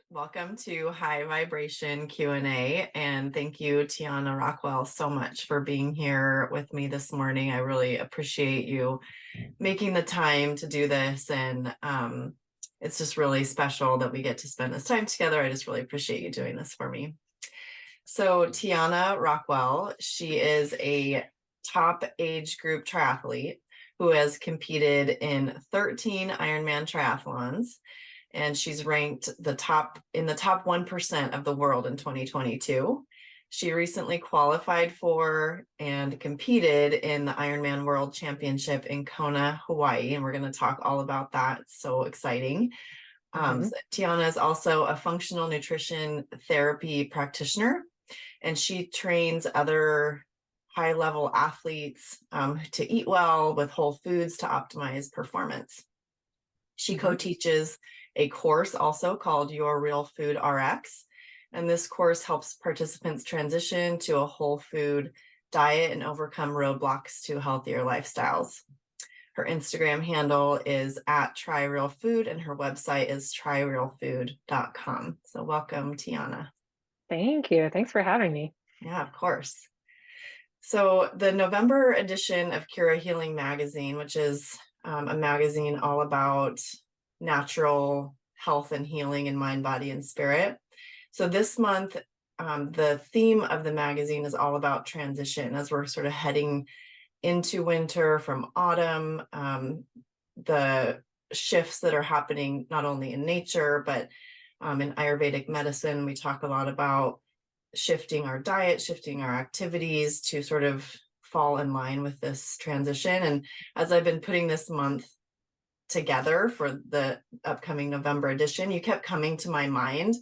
Welcome to High Vibration Q&A, and thank you, Tiana Rockwell, so much for being here with me this morning. I really appreciate you making the time to do this, and it's just really special that we get to spend this time together. I just really appreciate you doing this for me. So Tiana Rockwell, she is a top age group triathlete who has competed in 13 Ironman triathlons, and she's ranked in the top 1% of the world in 2022. She recently qualified for and competed in the Ironman World Championship in Kona, Hawaii, and we're going to talk all about that. It's so exciting. So Tiana is also a functional nutrition therapy practitioner, and she trains other high-level athletes to eat well with whole foods to optimize performance. She co-teaches a course also called Your Real Food RX, and this course helps participants transition to a whole food diet and overcome roadblocks to healthier lifestyles. Her Instagram handle is @tryrealfood, and her website is tryrealfood.com. So welcome, Tiana. Thank you. Thanks for having me. Yeah, of course. So the November edition of Cura Healing Magazine, which is a magazine all about natural health and healing in mind, body, and spirit. So this month, the theme of the magazine is all about transition as we're sort of heading into winter from autumn, the shifts that are happening not only in nature, but in Ayurvedic medicine. We talk a lot about shifting our diet, shifting our activities to sort of fall in line with this transition. And as I've been putting this month together for the upcoming November edition, you kept coming to my mind.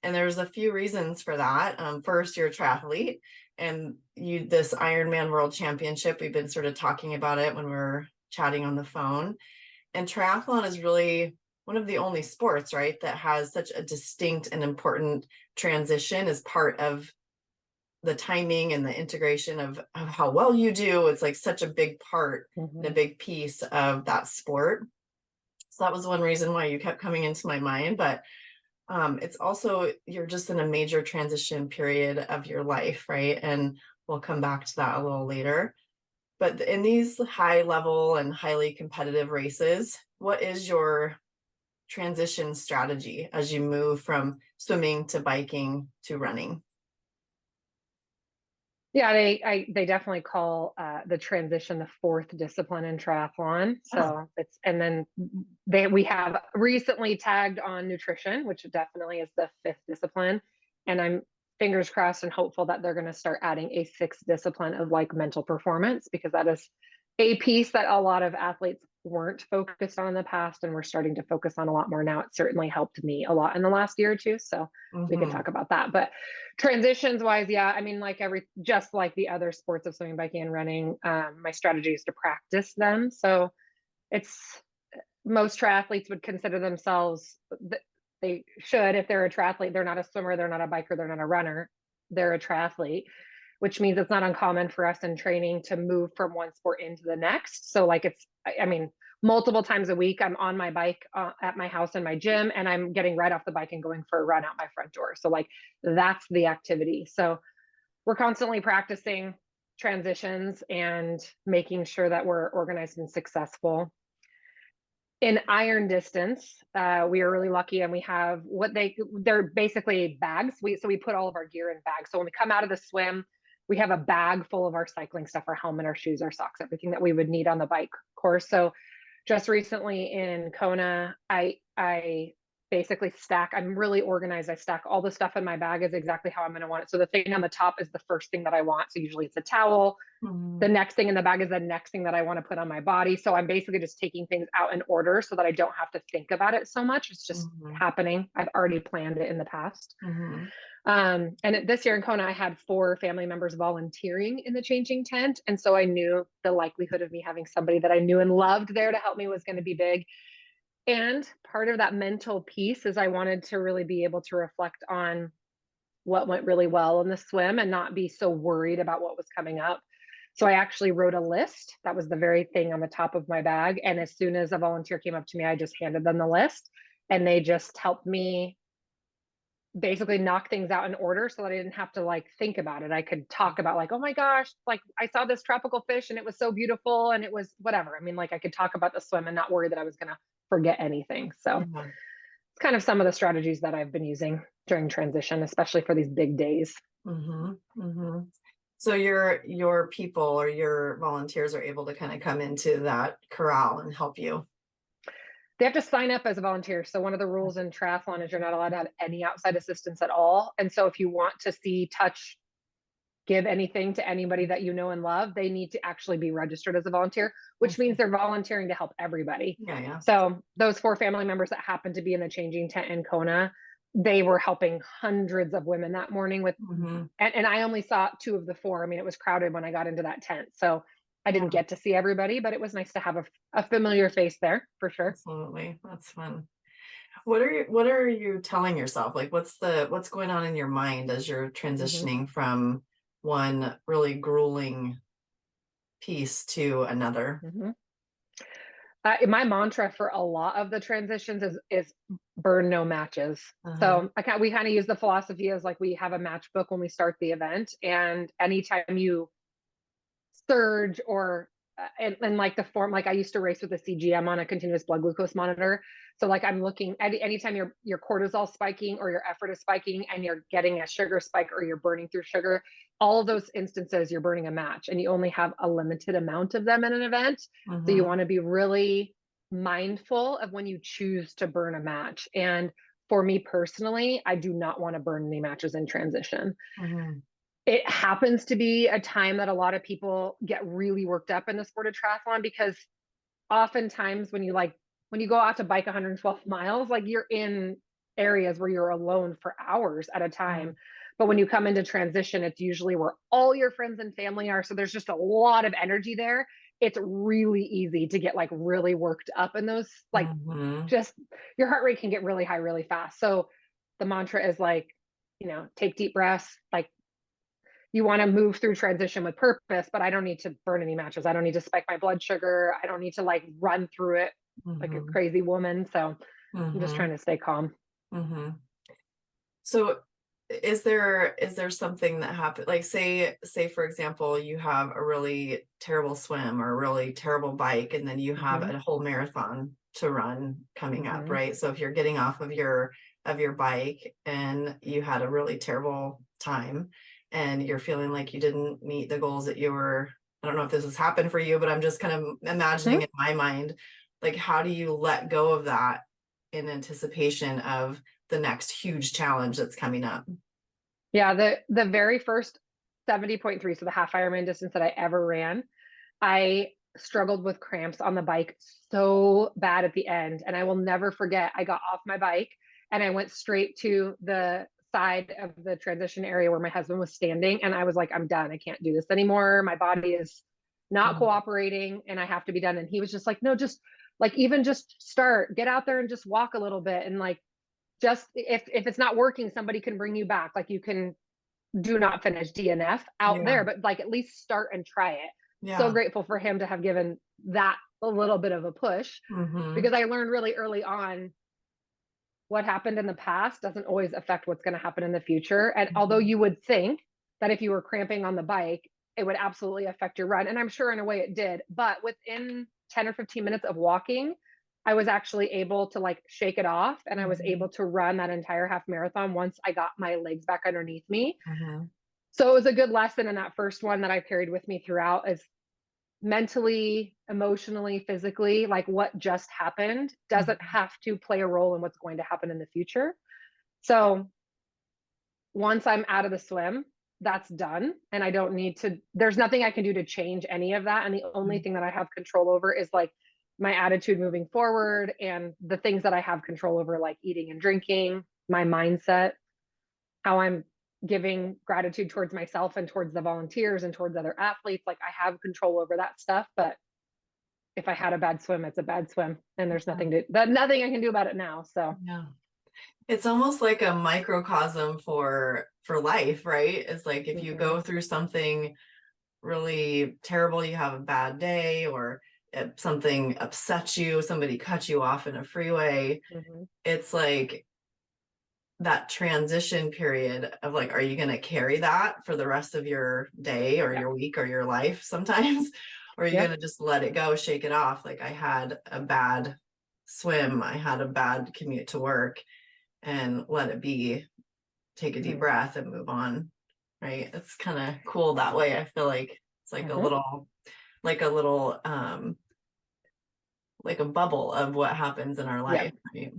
And there's a few reasons for that. First, you're a triathlete, and this Ironman World Championship, we've been sort of talking about it when we were chatting on the phone. And triathlon is really one of the only sports, right, that has such a distinct and important transition as part of the timing and the integration of how well you do. It's like such a big part and a big piece of that sport. So that was one reason why you kept coming into my mind. But it's also, you're just in a major transition period of your life, right? And we'll come back to that a little later. But in these high level and highly competitive races, what is your transition strategy as you move from swimming to biking to running? Yeah, they definitely call the transition the fourth discipline in triathlon. So and then we have recently tagged on nutrition, which definitely is the fifth discipline. And I'm fingers crossed and hopeful that they're going to start adding a sixth discipline of like mental performance, because that is a piece that a lot of athletes weren't focused on in the past, and we're starting to focus on a lot more now. It certainly helped me a lot in the last year or two. So we can talk about that. But transitions wise, yeah, I mean, just like the other sports of swimming, biking, and running, my strategy is to practice them. So most triathletes would consider themselves, they should, if they're a triathlete, they're not a swimmer, they're not a biker, they're not a runner, they're a triathlete, which means it's not uncommon for us in training to move from one sport into the next. So I mean, multiple times a week, I'm on my bike at my house in my gym, and I'm getting right off the bike and going for a run out my front door. So that's the activity. So we're constantly practicing transitions and making sure that we're organized and successful. In iron distance, we are really lucky, and we have they're basically bags. So we put all of our gear in bags. So when we come out of the swim, we have a bag full of our cycling stuff, our helmet, our shoes, our socks, everything that we would need on the bike course. So just recently in Kona, I basically I'm really organized. I stack all the stuff in my bag is exactly how I'm going to want it. So the thing on the top is the first thing that I want. So usually it's a towel. The next thing in the bag is the next thing that I want to put on my body. So I'm basically just taking things out in order so that I don't have to think about it so much. It's just happening. I've already planned it in the past. And this year in Kona, I had 4 family members volunteering in the changing tent. And so I knew the likelihood of me having somebody that I knew and loved there to help me was going to be big. And part of that mental piece is I wanted to really be able to reflect on what went really well in the swim and not be so worried about what was coming up. So I actually wrote a list. That was the very thing on the top of my bag. And as soon as a volunteer came up to me, I just handed them the list, and they just helped me basically knock things out in order so that I didn't have to like think about it. I could talk about like, oh my gosh, like I saw this tropical fish and it was so beautiful and it was whatever. I mean, like I could talk about the swim and not worry that I was going to forget anything. So Yeah. it's kind of some of the strategies that I've been using during transition, especially for these big days. Mm-hmm. Mm-hmm. So your people or your volunteers are able to kind of come into that corral and help you. They have to sign up as a volunteer. So one of the rules in triathlon is you're not allowed to have any outside assistance at all. And so if you want to see, touch, give anything to anybody that you know and love, they need to actually be registered as a volunteer, which means they're volunteering to help everybody. Yeah, yeah. So those 4 family members that happened to be in the changing tent in Kona, they were helping hundreds of women that morning with, Mm-hmm. and I only saw 2 of the 4. I mean, it was crowded when I got into that tent. So I Yeah, didn't get to see everybody, but it was nice to have a familiar face there for sure. absolutely. That's fun. What are you telling yourself? Like what's going on in your mind as you're Mm-hmm. transitioning from one really grueling piece to another? Mm-hmm. My mantra for a lot of the transitions is burn no matches. Uh-huh. So we kind of use the philosophy as like we have a match book when we start the event, and anytime you surge or and like the form, like I used to race with a CGM on a continuous blood glucose monitor. So like I'm looking at anytime your cortisol spiking or your effort is spiking and you're getting a sugar spike or you're burning through sugar, all of those instances you're burning a match and you only have a limited amount of them in an event. So you Mm-hmm. want to be really mindful of when you choose to burn a match. And for me personally, I do not want to burn any matches in transition. Mm-hmm. It happens to be a time that a lot of people get really worked up in the sport of triathlon because oftentimes when you go out to bike 112 miles, like you're in areas where you're alone for hours at a Yeah. time. But when you come into transition, it's usually where all your friends and family are. So there's just a lot of energy there. It's really easy to get like really worked up in those, like Mm-hmm. just your heart rate can get really high really fast. So the mantra is like, take deep breaths, like you want to move through transition with purpose, but I don't need to burn any matches. I don't need to spike my blood sugar. I don't need to like run through it like a Mm-hmm. crazy woman. So I'm just Mm-hmm. trying to stay calm. Mm-hmm. So is there something that happened, like say for example you have a really terrible swim or a really terrible bike and then you have Mm-hmm. a whole marathon to run coming up, Mm-hmm. right? So if you're getting off of your bike and you had a really terrible time and you're feeling like you didn't meet the goals that you were, I don't know if this has happened for you, but I'm just kind of imagining Mm-hmm. in my mind, like how do you let go of that in anticipation of the next huge challenge that's coming up? Yeah, the very first 70.3, so the half Ironman distance that I ever ran, I struggled with cramps on the bike so bad at the end. And I will never forget, I got off my bike and I went straight to the side of the transition area where my husband was standing. And I was like, I'm done. I can't do this anymore. My body is not Mhm. cooperating and I have to be done. And he was just like, no, just like, even just start, get out there and just walk a little bit. And like, just if it's not working, somebody can bring you back. Like you can do not finish DNF out Yeah. there, but like at least start and try it. So Yeah. grateful for him to have given that a little bit of a push Mhm. because I learned really early on what happened in the past doesn't always affect what's going to happen in the future. And although Mhm. you would think that if you were cramping on the bike, it would absolutely affect your run. And I'm sure in a way it did. But within 10 or 15 minutes of walking, I was actually able to like shake it off and I was able Mhm. to run that entire half marathon once I got my legs back underneath me. Mhm. So it was a good lesson in that first one that I carried with me throughout is mentally, emotionally, physically, like what just happened doesn't Mhm. have to play a role in what's going to happen in the future. So once I'm out of the swim, that's done. And I don't need to, there's nothing I can do to change any of that. And the only thing that I have control over is like my attitude moving forward and the things that I have control over, like eating and drinking, my mindset, how I'm giving gratitude towards myself and towards the volunteers and towards other athletes. Like I have control over that stuff. But if I had a bad swim, it's a bad swim. And there's nothing I can do about it now. So Yeah. It's almost like a microcosm for life, right? It's like if you mm-hmm, go through something really terrible, you have a bad day, or something upsets you, somebody cut you off in a freeway, mm-hmm, it's like that transition period of like, are you going to carry that for the rest of your day or Yeah. your week or your life sometimes? Or are you going Yep. to just let it go, shake it off? Like I had a bad swim, I had a bad commute to work, and let it be, take a deep Mm-hmm. breath and move on. Right. It's kind of cool that way. I feel like it's Mm-hmm. like a little, like a bubble of what happens in our Yep. life. Right?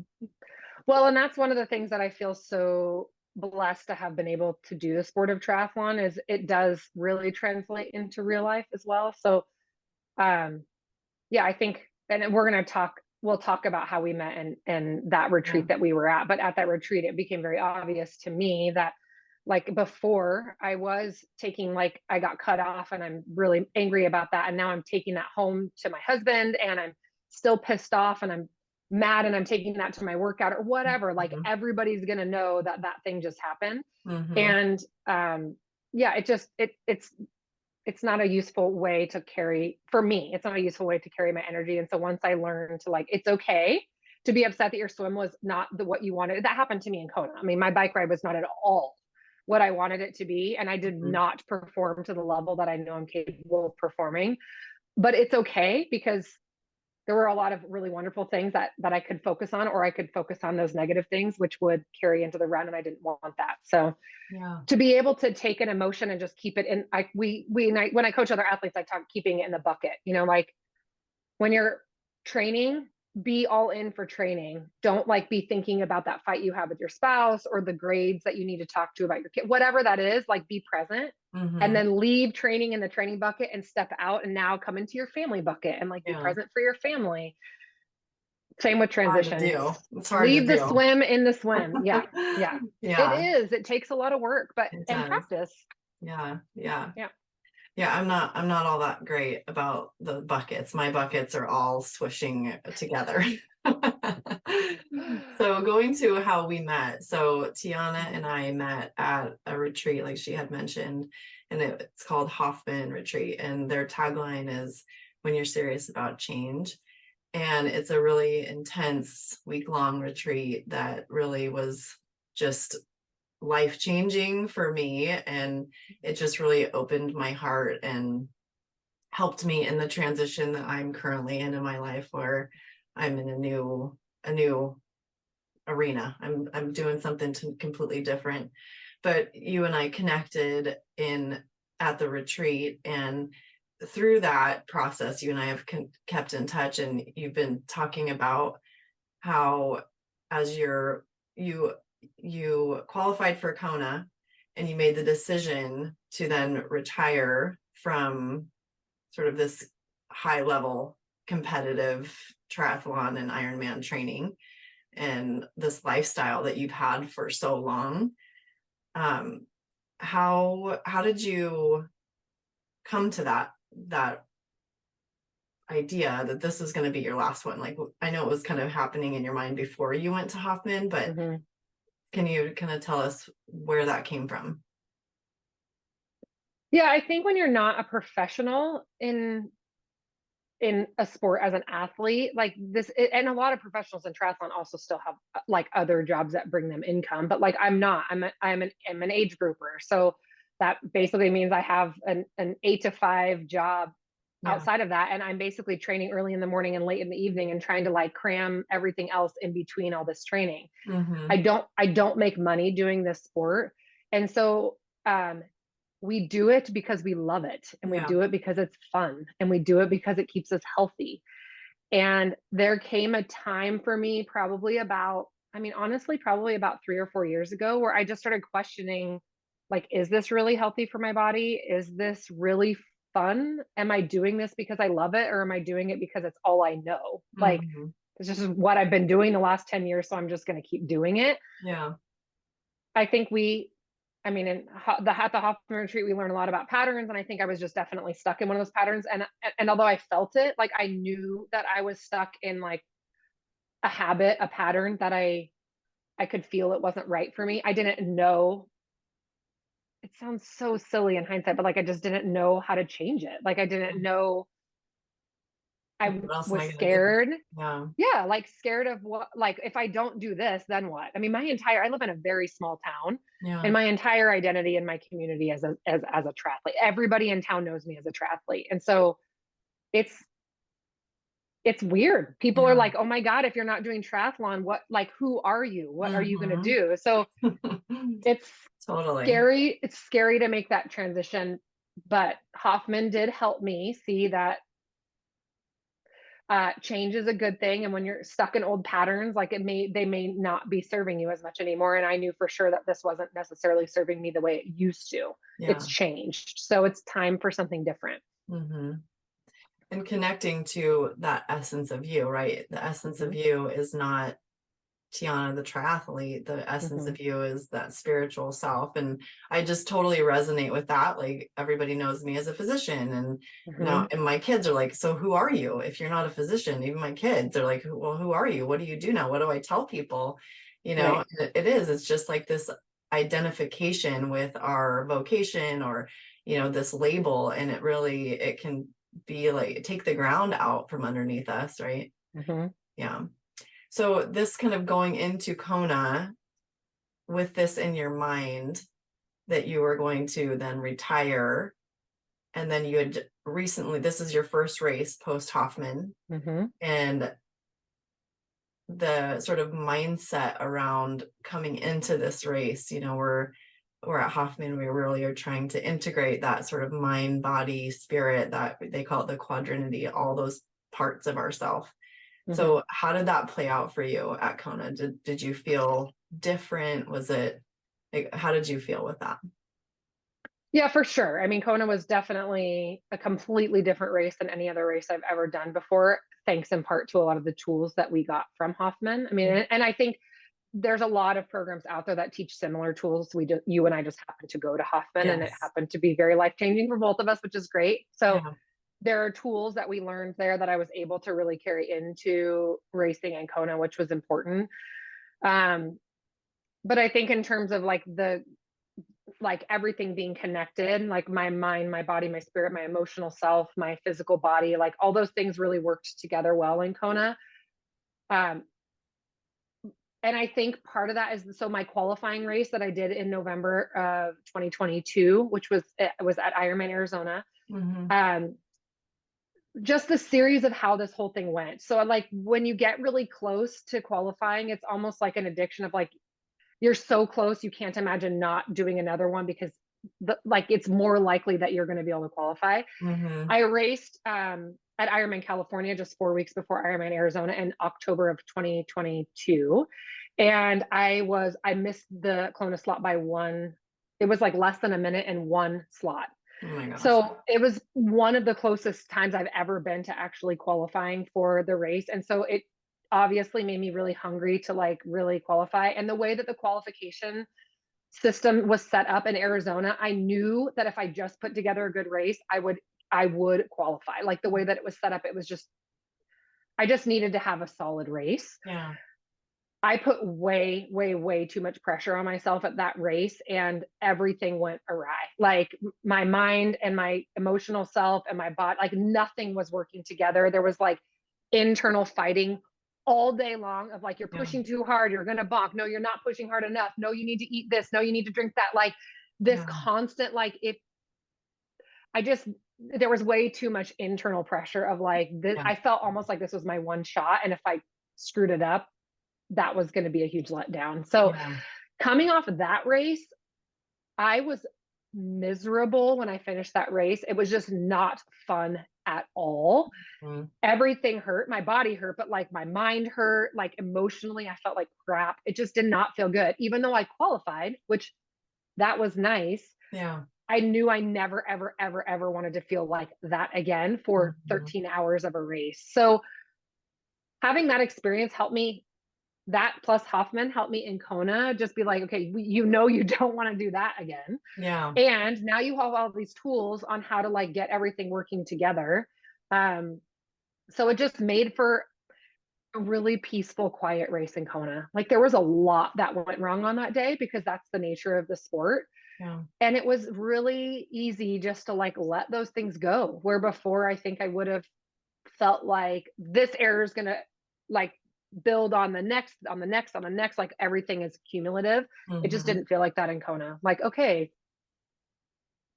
Well, and that's one of the things that I feel so blessed to have been able to do the sport of triathlon is it does really translate into real life as well. So, um, yeah, I think, and we'll talk about how we met and that Yeah. retreat that we were at. But at that retreat, it became very obvious to me that like before I was taking, like, I got cut off and I'm really angry about that. And now I'm taking that home to my husband and I'm still pissed off and I'm mad and I'm taking that to my workout or whatever. Like Mhm. everybody's going to know that that thing just happened. Mhm. And, yeah, it's not a useful way to carry, for me, it's not a useful way to carry my energy. And so once I learned to, like, it's okay to be upset that your swim was not what you wanted. That happened to me in Kona. I mean, my bike ride was not at all what I wanted it to be. And I did Mhm. not perform to the level that I know I'm capable of performing. But it's okay because there were a lot of really wonderful things that I could focus on, or I could focus on those negative things, which would carry into the run. And I didn't want that. So Yeah. to be able to take an emotion and just keep it in, when I coach other athletes, I talk keeping it in the bucket, like when you're training, be all in for training. Don't like be thinking about that fight you have with your spouse or the grades that you need to talk to about your kid, whatever that is, like be present and Mhm. then leave training in the training bucket and step out and now come into your family bucket and like be Yeah. present for your family. Same with Hard to transitions. do. It's hard to Leave the do. swim in the swim. Yeah. Yeah. It Yeah, is. It takes a lot of work, but it and does. practice. Yeah. Yeah. Yeah. Yeah, I'm not all that great about the buckets. My buckets are all swishing together. So going to how we met. So Tiana and Mhm. I met at a retreat, like she had mentioned, and it's called Hoffman Retreat. And their tagline is when you're serious about change. And it's a really intense week-long retreat that really was just life-changing for me. And it just really opened my heart and helped me in the transition that I'm currently in my life, where I'm in a new arena. I'm doing something completely different. But you and I connected in at the retreat, and through that process, you and I have kept in touch, and you've been talking about how as you you qualified for Kona and you made the decision to then retire from sort of this high level competitive triathlon and Ironman training and this lifestyle that you've had for so long. Um, how did you come to that idea that this was going to be your last one? Like, I know it was kind of happening in your mind before you went to Hoffman, but Mhm. can you kind of tell us where that came from? Yeah, I think when you're not a professional in a sport as an athlete, like and a lot of professionals in triathlon also still have like other jobs that bring them income, but like I'm not. I'm an age grouper, so that basically means I have an 8 to 5 job Yeah. outside of that, and I'm basically training early in the morning and late in the evening and trying to like cram everything else in between all this training. Mm-hmm. I don't make money doing this sport. And so we do it because we love it and we Yeah. do it because it's fun and we do it because it keeps us healthy. And there came a time for me probably about, I mean, honestly, probably about 3 or 4 years ago where I just started questioning, like, is this really healthy for my body? Is this really fun? Am I doing this because I love it or am I doing it because it's all I know? Like, Mm-hmm. it's just what I've been doing the last 10 years. So I'm just going to keep doing it. Yeah. I think I mean, at the Hoffman retreat, we learned a lot about patterns. And I think I was just definitely stuck in one of those patterns. And although I felt it, like I knew that I was stuck in like a habit, a pattern that I could feel it wasn't right for me. I didn't know. It sounds so silly in hindsight, but like I just didn't know how to change it. Like I didn't know. I What else am was I gonna do? scared. Yeah. Yeah, like scared of what, like if I don't do this, then what? I mean, I live in a very small town, and Yeah. my entire identity in my community as a triathlete. Everybody in town knows me as a triathlete. And so it's it's weird. People are Yeah. like, "Oh my God, if you're not doing triathlon, what, like, who are you? What are you going to Mhm. do?" So it's Totally. scary. It's scary to make that transition. But Hoffman did help me see that change is a good thing. And when you're stuck in old patterns, like they may not be serving you as much anymore. And I knew for sure that this wasn't necessarily serving me the way it used to. It's Yeah. changed. So it's time for something different. Hmm. And connecting to that essence of you, right? The essence of Hmm. you is not Tiana the triathlete. The essence Hmm. of you is that spiritual self. And I just totally resonate with that. Like everybody knows me as a physician. And now, Hmm. and my kids are like, so who are you? If you're not a physician, even my kids are like, well, who are you? What do you do now? What do I tell people? Right. It's just like this identification with our vocation or, this label. And it can be like, take the ground out from underneath us, right? Hmm. Yeah. So this kind of going into Kona with this in your mind that you were going to then retire, and then you had recently, this is your first race post Hoffman, Hmm. and the sort of mindset around coming into this race, we're at Hoffman, we really are trying to integrate that sort of mind, body, spirit, that they call it the quadrinity, all those parts of ourself. Hmm. So how did that play out for you at Kona? Did you feel different? Was it like, how did you feel with that? Yeah, for sure. I mean, Kona was definitely a completely different race than any other race I've ever done before, thanks in part to a lot of the tools that we got from Hoffman. I mean, Mm. and I think there's a lot of programs out there that teach similar tools. You and I just happened to go to Hoffman, and it Yes. happened to be very life changing for both of us, which is great. So Yeah. there are tools that we learned there that I was able to really carry into racing in Kona, which was important. Um, but I think in terms of like everything being connected, like my mind, my body, my spirit, my emotional self, my physical body, like all those things really worked together well in Kona. Um, and I think part of that is, so my qualifying race that I did in November of 2022, which was at Ironman Arizona. Hmm. Um, just the series of how this whole thing went. So like when you get really close to qualifying, it's almost like an addiction of like you're so close you can't imagine not doing another one because like it's more likely that you're going to be able to qualify. Hmm. I raced at Ironman California just 4 weeks before Ironman Arizona in October of 2022, and I missed the Kona slot by one. It was like less than a minute and one slot. Oh my gosh. So it was one of the closest times I've ever been to actually qualifying for the race. And so it obviously made me really hungry to like really qualify. And the way that the qualification system was set up in Arizona, I knew that if I just put together a good race, I would qualify. Like the way that it was set up, it was just I just needed to have a solid race. Yeah. I put way, way, way too much pressure on myself at that race, and everything went awry. Like my mind and my emotional self and my body, like nothing was working together. There was like internal fighting all day long of like, you're Yeah. pushing too hard, you're going to bonk. No, you're not pushing hard enough. No, you need to eat this. No, you need to drink that. Like this Yeah. constant, like I just, there was way too much internal pressure of like, this, Yeah. I felt almost like this was my one shot. And if I screwed it up, that was going to be a huge letdown. So Yeah. coming off of that race, I was miserable when I finished that race. It was just not fun at all. Mm. Everything hurt. My body hurt, but like my mind hurt. Like emotionally, I felt like crap. It just did not feel good. Even though I qualified, which that was nice, Yeah. I knew I never, ever, ever, ever wanted to feel like that again for Mhm. 13 hours of a race. So having that experience helped me, that plus Hoffman helped me in Kona just be like, okay, you don't want to do that again. Yeah. And now you have all these tools on how to like get everything working together. Um, so it just made for a really peaceful, quiet race in Kona. Like there was a lot that went wrong on that day because that's the nature of the sport. Yeah. And it was really easy just to like let those things go. Where before I think I would have felt like this error is going to like build on the next, like everything is cumulative. It just Mm-hmm. didn't feel like that in Kona. Like, okay,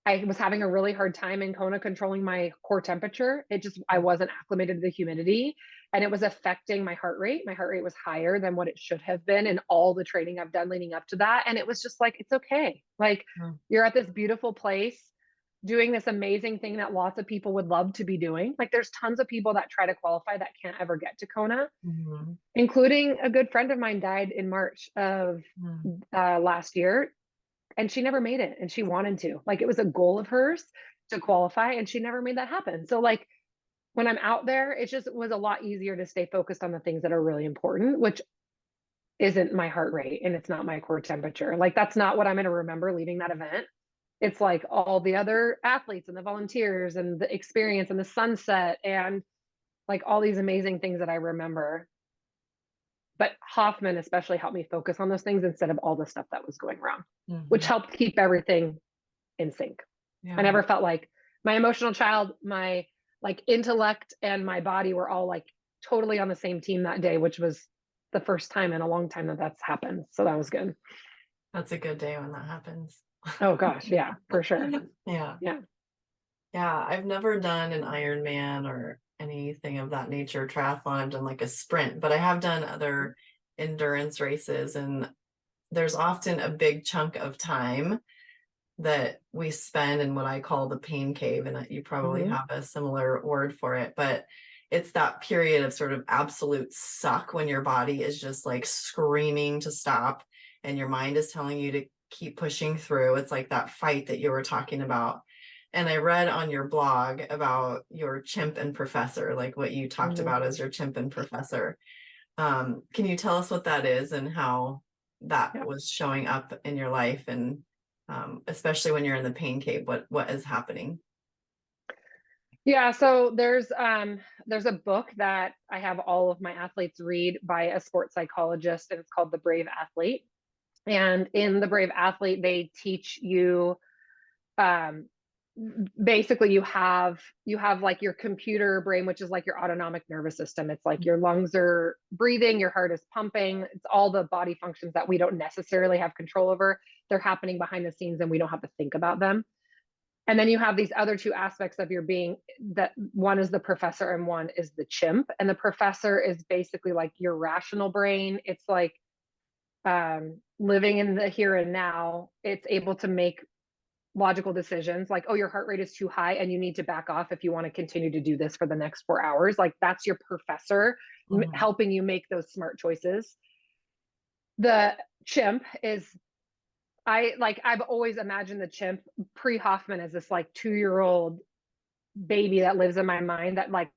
I was having a really hard time in Kona controlling my core temperature. I wasn't acclimated to the humidity, and it was affecting my heart rate. My heart rate was higher than what it should have been in all the training I've done leading up to that. And it was just like, it's okay. Like, you're at this beautiful place doing this amazing thing that lots of people would love to be doing. Like, there's tons of people that try to qualify that can't ever get to Kona, Mm-hmm. including a good friend of mine died in March of last year, and she never made it, and she wanted to. Like, it was a goal of hers to qualify, and she never made that happen. So like, when I'm out there, it just was a lot easier to stay focused on the things that are really important, which isn't my heart rate and it's not my core temperature. Like, that's not what I'm going to remember leaving that event. It's like all the other athletes and the volunteers and the experience and the sunset and like all these amazing things that I remember. But Hoffman especially helped me focus on those things instead of all the stuff that was going wrong, which helped keep everything in sync. I never felt like my emotional child, my like intellect, and my body were all like totally on the same team that day, which was the first time in a long time that that's happened. So that was good. That's a good day when that happens. Oh gosh, yeah, for sure. Yeah. Yeah. Yeah. I've never done an Ironman or anything of that nature, triathlon. I've done like a sprint, but I have done other endurance races, and there's often a big chunk of time that we spend in what I call the pain cave. And you probably have a similar word for it, but it's that period of sort of absolute suck when your body is just like screaming to stop and your mind is telling you to keep pushing through. It's like that fight that you were talking about. And I read on your blog about your chimp and professor, like what you talked about as your chimp and professor. Can you tell us what that is and how that was showing up in your life, and especially when you're in the pain cave, what is happening? Yeah, so there's a book that I have all of my athletes read by a sports psychologist, and it's called The Brave Athlete. And in The Brave Athlete, they teach you um basically you have like your computer brain, which is like your autonomic nervous system. It's like your lungs are breathing, your heart is pumping, it's all the body functions that we don't necessarily have control over. They're happening behind the scenes and we don't have to think about them. And then you have these other two aspects of your being, that one is the professor and one is the chimp. And the professor is basically like your rational brain. It's like living in the here and now. It's able to make logical decisions like, oh, your heart rate is too high and you need to back off if you want to continue to do this for the next 4 hours. Like, that's your professor helping you make those smart choices. The chimp is, I've always imagined the chimp pre-Hoffman as this like 2-year-old baby that lives in my mind that like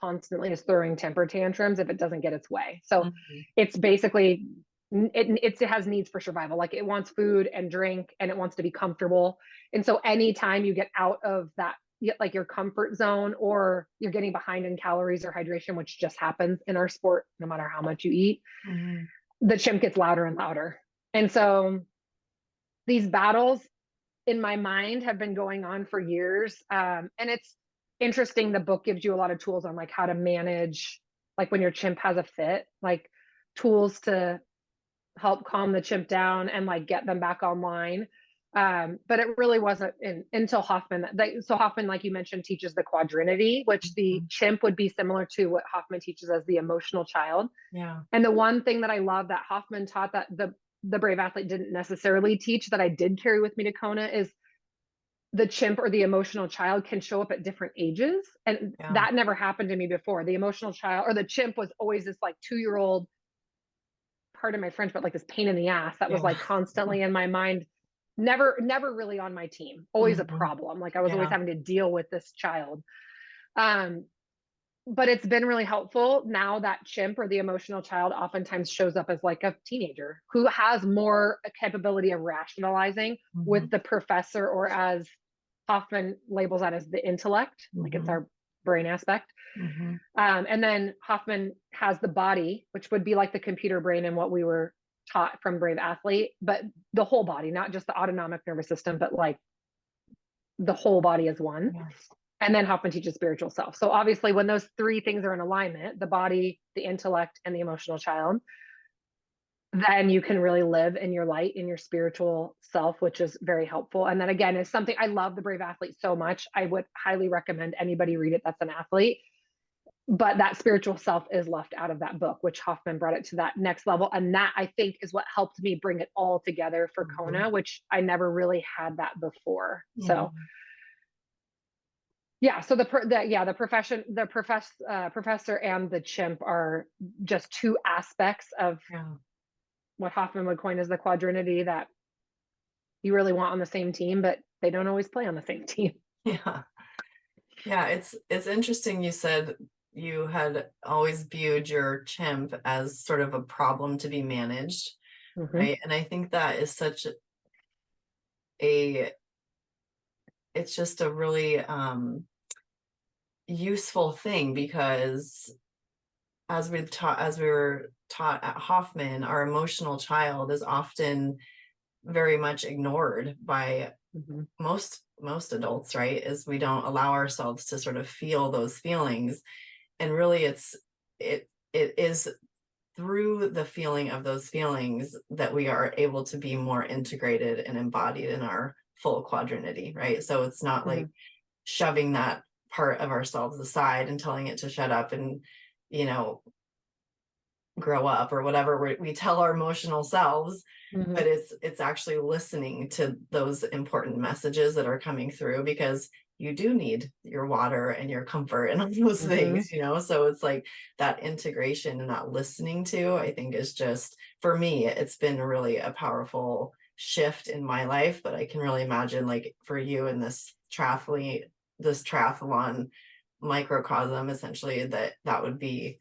constantly is throwing temper tantrums if it doesn't get its way. So it's basically it has needs for survival. Like, it wants food and drink and it wants to be comfortable. And so anytime you get out of that, like your comfort zone, or you're getting behind in calories or hydration, which just happens in our sport, no matter how much you eat, the chimp gets louder and louder. And so these battles in my mind have been going on for years. And it's interesting. The book gives you a lot of tools on like how to manage, like when your chimp has a fit, like tools to help calm the chimp down and like get them back online. But it really wasn't until Hoffman. So Hoffman, like you mentioned, teaches the quadrinity, which the chimp would be similar to what Hoffman teaches as the emotional child. Yeah. And the one thing that I love that Hoffman taught that the Brave Athlete didn't necessarily teach, that I did carry with me to Kona, is the chimp or the emotional child can show up at different ages. And that never happened to me before. The emotional child or the chimp was always this like 2-year-old, pardon my French, but like this pain in the ass that was like constantly in my mind, never really on my team, always a problem. Like, I was always having to deal with this child. But it's been really helpful now that chimp or the emotional child oftentimes shows up as like a teenager who has more capability of rationalizing with the professor, or as Hoffman labels that as the intellect, like it's our brain aspect. And then Hoffman has the body, which would be like the computer brain and what we were taught from Brave Athlete, but the whole body, not just the autonomic nervous system, but like the whole body is one. And then Hoffman teaches spiritual self. So obviously, when those three things are in alignment, the body, the intellect, and the emotional child, then you can really live in your light, in your spiritual self, which is very helpful. And then again, is something I love the Brave Athlete so much. I would highly recommend anybody read it that's an athlete. But that spiritual self is left out of that book, which Hoffman brought it to that next level. And that, I think, is what helped me bring it all together for Kona, which I never really had that before. So yeah, so professor and the chimp are just two aspects of what Hoffman would coin as the quadrinity that you really want on the same team, but they don't always play on the same team. Yeah. Yeah, it's interesting you said you had always viewed your chimp as sort of a problem to be managed, right? And I think that is such a it's just a really useful thing, because as we were taught at Hoffman, our emotional child is often very much ignored by most adults, right? Is we don't allow ourselves to sort of feel those feelings. And really it is through the feeling of those feelings that we are able to be more integrated and embodied in our full quadrinity, right? So it's not like shoving that part of ourselves aside and telling it to shut up and, you know, grow up or whatever we tell our emotional selves, but it's actually listening to those important messages that are coming through, because you do need your water and your comfort and all those things, so it's like that integration and that listening to, I think, is just, for me, it's been really a powerful shift in my life. But I can really imagine, like, for you in this triathlon microcosm, essentially, that would be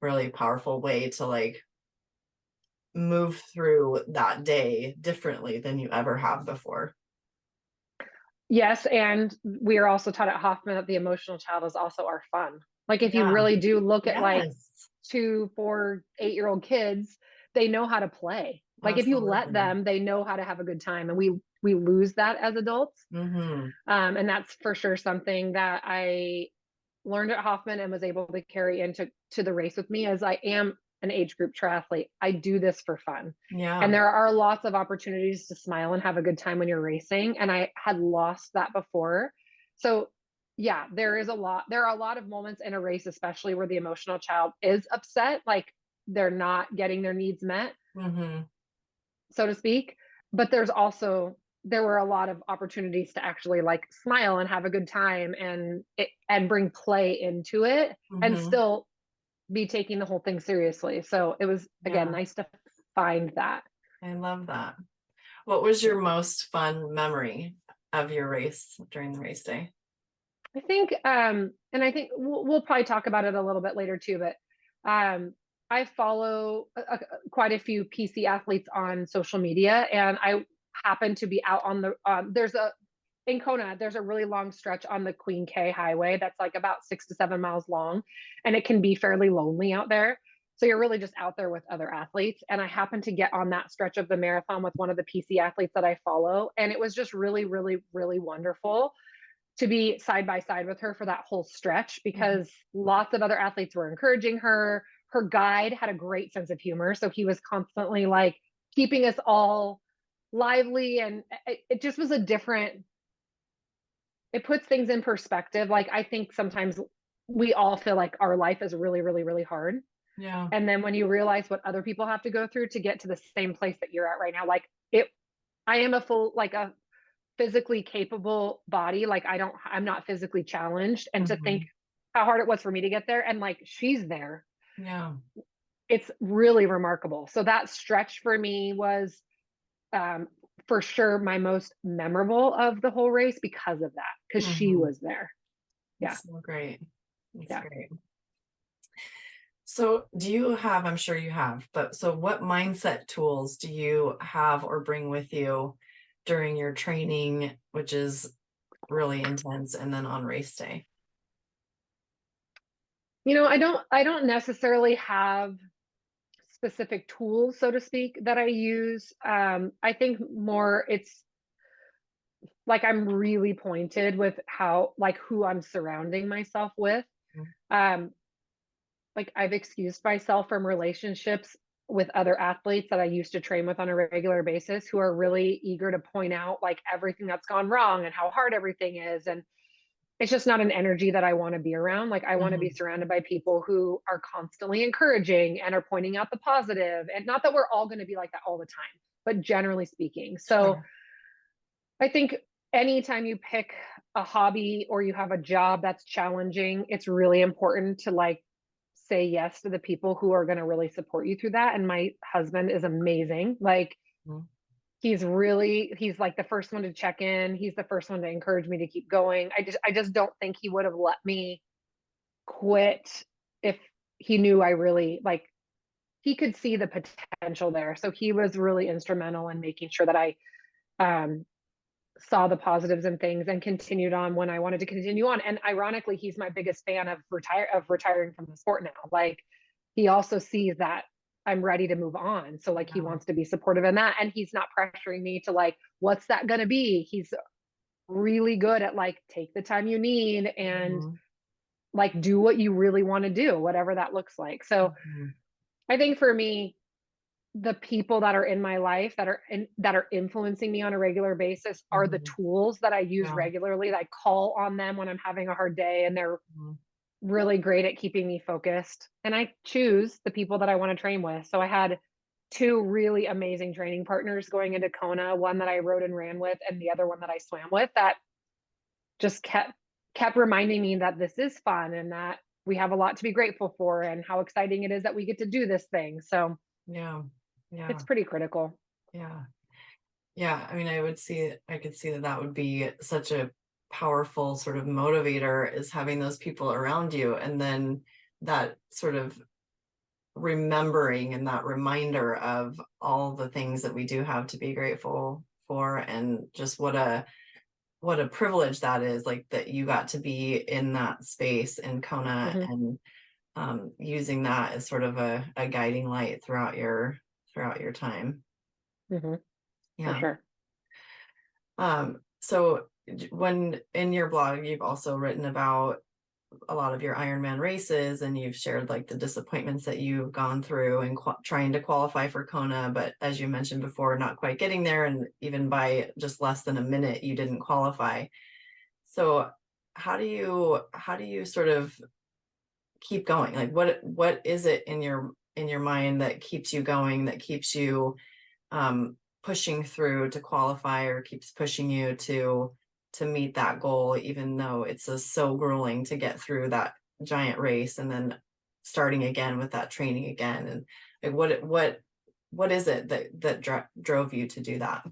really powerful way to, like, move through that day differently than you ever have before. Yes, and we are also taught at Hoffman that the emotional child is also our fun. Like, if you Yeah. really do look at like Yes. 2, 4, 8-year-old kids, they know how to play. Like, if you let Absolutely. them, they know how to have a good time, and we lose that as adults. And that's for sure something that I learned at Hoffman and was able to carry into the race with me, as I am an age group triathlete. I do this for fun. Yeah. And there are lots of opportunities to smile and have a good time when you're racing. And I had lost that before. So yeah, there are a lot of moments in a race, especially where the emotional child is upset, like they're not getting their needs met, so to speak. But there were a lot of opportunities to actually like smile and have a good time and bring play into it and still be taking the whole thing seriously. So it was, again, nice to find that. I love that. What was your most fun memory of your race during the race day? I think, and I think we'll probably talk about it a little bit later too, but I follow quite a few PC athletes on social media, and I happen to be out on in Kona, there's a really long stretch on the Queen K highway that's like about 6 to 7 miles long, and it can be fairly lonely out there. So you're really just out there with other athletes. And I happened to get on that stretch of the marathon with one of the PC athletes that I follow. And it was just really, really, really wonderful to be side by side with her for that whole stretch, because lots of other athletes were encouraging her. Her guide had a great sense of humor. So he was constantly like keeping us all lively. And it just was it puts things in perspective. Like, I think sometimes we all feel like our life is really, really, really hard. Yeah. And then when you realize what other people have to go through to get to the same place that you're at right now, I am a physically capable body. Like, I'm not physically challenged. And to think how hard it was for me to get there, and like, she's there. Yeah. It's really remarkable. So that stretch for me was for sure my most memorable of the whole race because of that, because she was there. Yeah. That's so great. That's Yeah. great. So do you have, I'm sure you have, but so what mindset tools do you have or bring with you during your training, which is really intense, and then on race day? I don't necessarily have specific tools, so to speak, that I use. I think more like I'm really pointed with how, like, who I'm surrounding myself with. Mhm. Um, like I've excused myself from relationships with other athletes that I used to train with on a regular basis who are really eager to point out like everything that's gone wrong and how hard everything is. And it's just not an energy that I want to be around. Like I want to be Mhm. surrounded by people who are constantly encouraging and are pointing out the positive. And not that we're all going to be like that all the time, but generally speaking. So Sure. I think anytime you pick a hobby or you have a job that's challenging, it's really important to like say yes to the people who are going to really support you through that. And my husband is amazing. Like Mhm. he's like the first one to check in. He's the first one to encourage me to keep going. I just don't think he would have let me quit if he knew I really like he could see the potential there. So he was really instrumental in making sure that I um saw the positives and things and continued on when I wanted to continue on. And ironically, he's my biggest fan of retiring from the sport now. Like he also sees that I'm ready to move on. So like he Yeah. wants to be supportive in that. And he's not pressuring me to like, what's that gonna be? He's really good at like take the time you need and Mhm. like do what you really want to do, whatever that looks like. So Mhm. I think for me, the people that are in my life that are influencing me on a regular basis are the Mhm. tools that I use Yeah. regularly. That I call on them when I'm having a hard day and they're Mhm. really great at keeping me focused. And I choose the people that I want to train with. So I had two really amazing training partners going into Kona, one that I rode and ran with and the other one that I swam with that just kept reminding me that this is fun and that we have a lot to be grateful for and how exciting it is that we get to do this thing. So Yeah. it's Yeah. pretty critical. Yeah. Yeah. I mean, I could see that that would be such a powerful sort of motivator is having those people around you. And then that sort of remembering and that reminder of all the things that we do have to be grateful for and just what a privilege that is, like that you got to be in that space in Kona Hmm. and using that as sort of a guiding light throughout your time. Hmm. For Yeah. sure. So when in your blog, you've also written about a lot of your Ironman races and you've shared like the disappointments that you've gone through and trying to qualify for Kona, but as you mentioned before, not quite getting there. And even by just less than a minute, you didn't qualify. So how do you sort of keep going? Like what is it in your mind that keeps you going, that keeps you pushing through to qualify or keeps pushing you to meet that goal, even though it's so grueling to get through that giant race and then starting again with that training again. And like what is it that drove you to do that?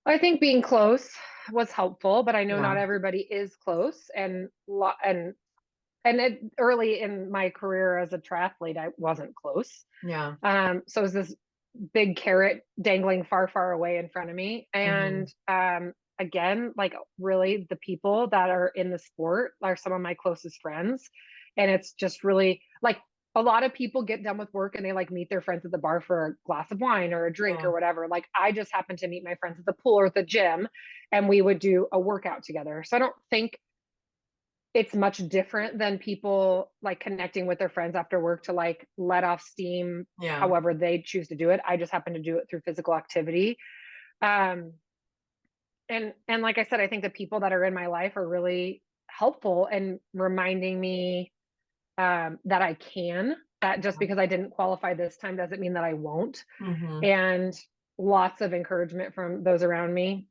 I think being close was helpful, but I know Yeah. not everybody is close. Early in my career as a triathlete, I wasn't close. Yeah. So it was this big carrot dangling far, far away in front of me. Hmm. And again, like really the people that are in the sport are some of my closest friends. And it's just really like a lot of people get done with work and they like meet their friends at the bar for a glass of wine or a drink Yeah. or whatever. Like I just happened to meet my friends at the pool or at the gym and we would do a workout together. So I don't think it's much different than people like connecting with their friends after work to like let off steam Yeah. however they choose to do it. I just happen to do it through physical activity. Um, and like I said, I think the people that are in my life are really helpful in reminding me that I can, that just because I didn't qualify this time doesn't mean that I won't. Hmm. And lots of encouragement from those around me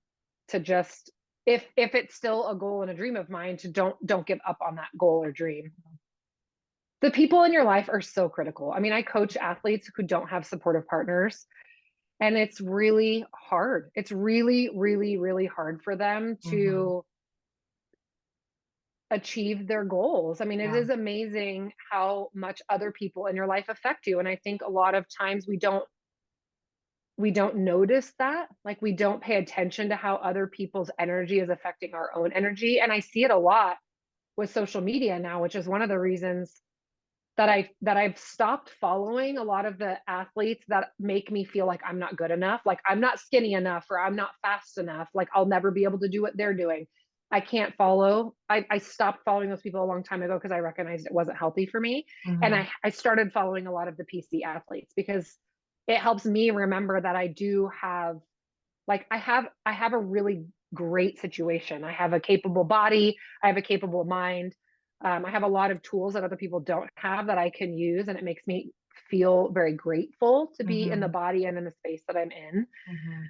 to just if it's still a goal and a dream of mine to don't give up on that goal or dream. The people in your life are so critical. I mean, I coach athletes who don't have supportive partners, and it's really hard. It's really, really, really hard for them Hmm. to achieve their goals. I mean, it Yeah. is amazing how much other people in your life affect you. And I think a lot of times we don't notice that. Like we don't pay attention to how other people's energy is affecting our own energy. And I see it a lot with social media now, which is one of the reasons that I've stopped following a lot of the athletes that make me feel like I'm not good enough, like I'm not skinny enough or I'm not fast enough, like I'll never be able to do what they're doing. I can't follow. I stopped following those people a long time ago because I recognized it wasn't healthy for me. And Mm-hmm. I started following a lot of the PC athletes because it helps me remember that I do have, like I have a really great situation. I have a capable body, I have a capable mind. I have a lot of tools that other people don't have that I can use, and it makes me feel very grateful to be in the Mm-hmm. body and in the space that I'm in. Mm-hmm.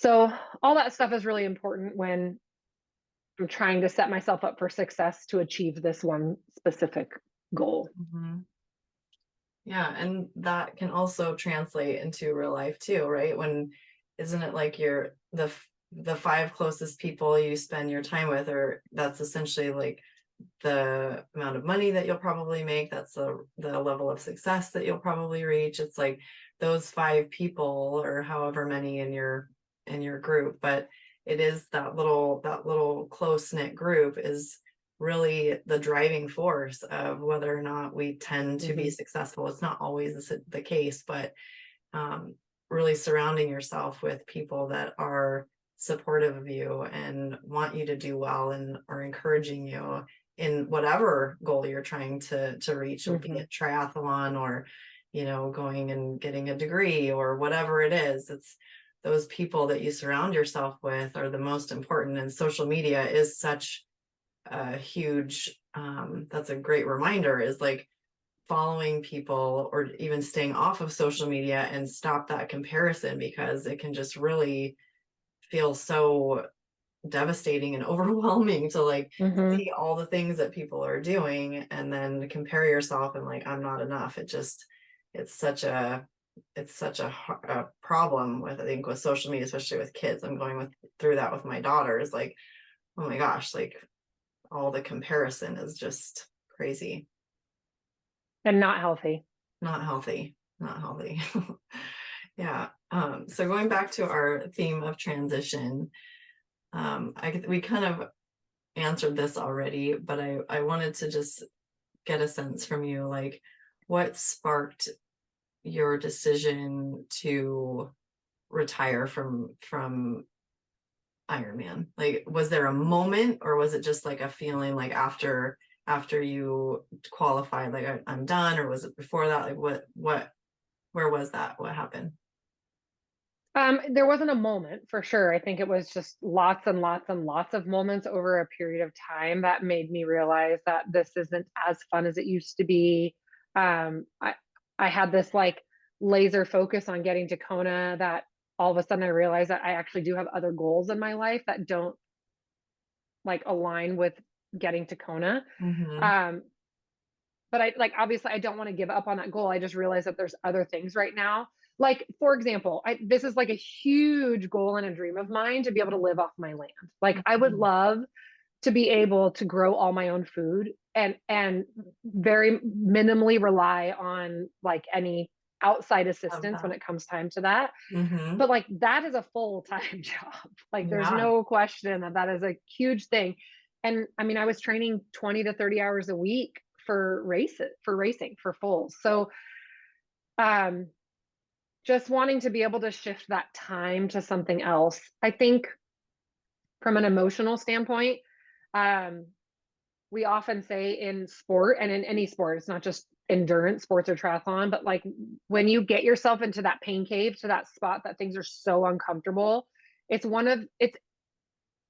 So all that stuff is really important when I'm trying to set myself up for success to achieve this one specific goal. Mm-hmm. Yeah, and that can also translate into real life too, right? When isn't it like you're the five closest people you spend your time with, or that's essentially like the amount of money that you'll probably make, that's the level of success that you'll probably reach. It's like those five people or however many in your group, but it is that little close-knit group is really the driving force of whether or not we tend to be Mm-hmm. successful. It's not always the case, but um, really surrounding yourself with people that are supportive of you and want you to do well and are encouraging you in whatever goal you're trying to reach, be Mm-hmm. it triathlon or going and getting a degree or whatever it is. It's those people that you surround yourself with are the most important, and social media is such a huge that's a great reminder, is like following people or even staying off of social media and stop that comparison, because it can just really feel so devastating and overwhelming to like Mm-hmm. see all the things that people are doing and then compare yourself and like I'm not enough. It's such a a problem with, I think, with social media, especially with kids. I'm going through that with my daughters, like, oh my gosh, like all the comparison is just crazy. And not healthy. Not healthy, not healthy. Yeah. So going back to our theme of transition, we kind of answered this already, but I wanted to just get a sense from you, like what sparked your decision to retire from Ironman? Like, was there a moment, or was it just like a feeling like after you qualified, like I'm done, or was it before that? Like what where was that? What happened? There wasn't a moment for sure. I think it was just lots and lots and lots of moments over a period of time that made me realize that this isn't as fun as it used to be. Um, I I had this like laser focus on getting to Kona that all of a sudden I realized that I actually do have other goals in my life that don't like align with getting to Kona. Mm-hmm. Um, but I like obviously I don't want to give up on that goal. I just realized that there's other things right now. Like for example, this is like a huge goal and a dream of mine to be able to live off my land. Like I would Mm-hmm. love to be able to grow all my own food and very minimally rely on like any outside Love assistance when that. it comes time to that. Mm-hmm. But like that is a full-time job. Like there's Yeah. no question that that is a huge thing. And I mean, I was training 20 to 30 hours a week for racing for fulls. So um just wanting to be able to shift that time to something else. I think from an emotional standpoint, um we often say in sport and in any sport, it's not just endurance sports or triathlon, but like when you get yourself into that pain cave, to that spot that things are so uncomfortable, it's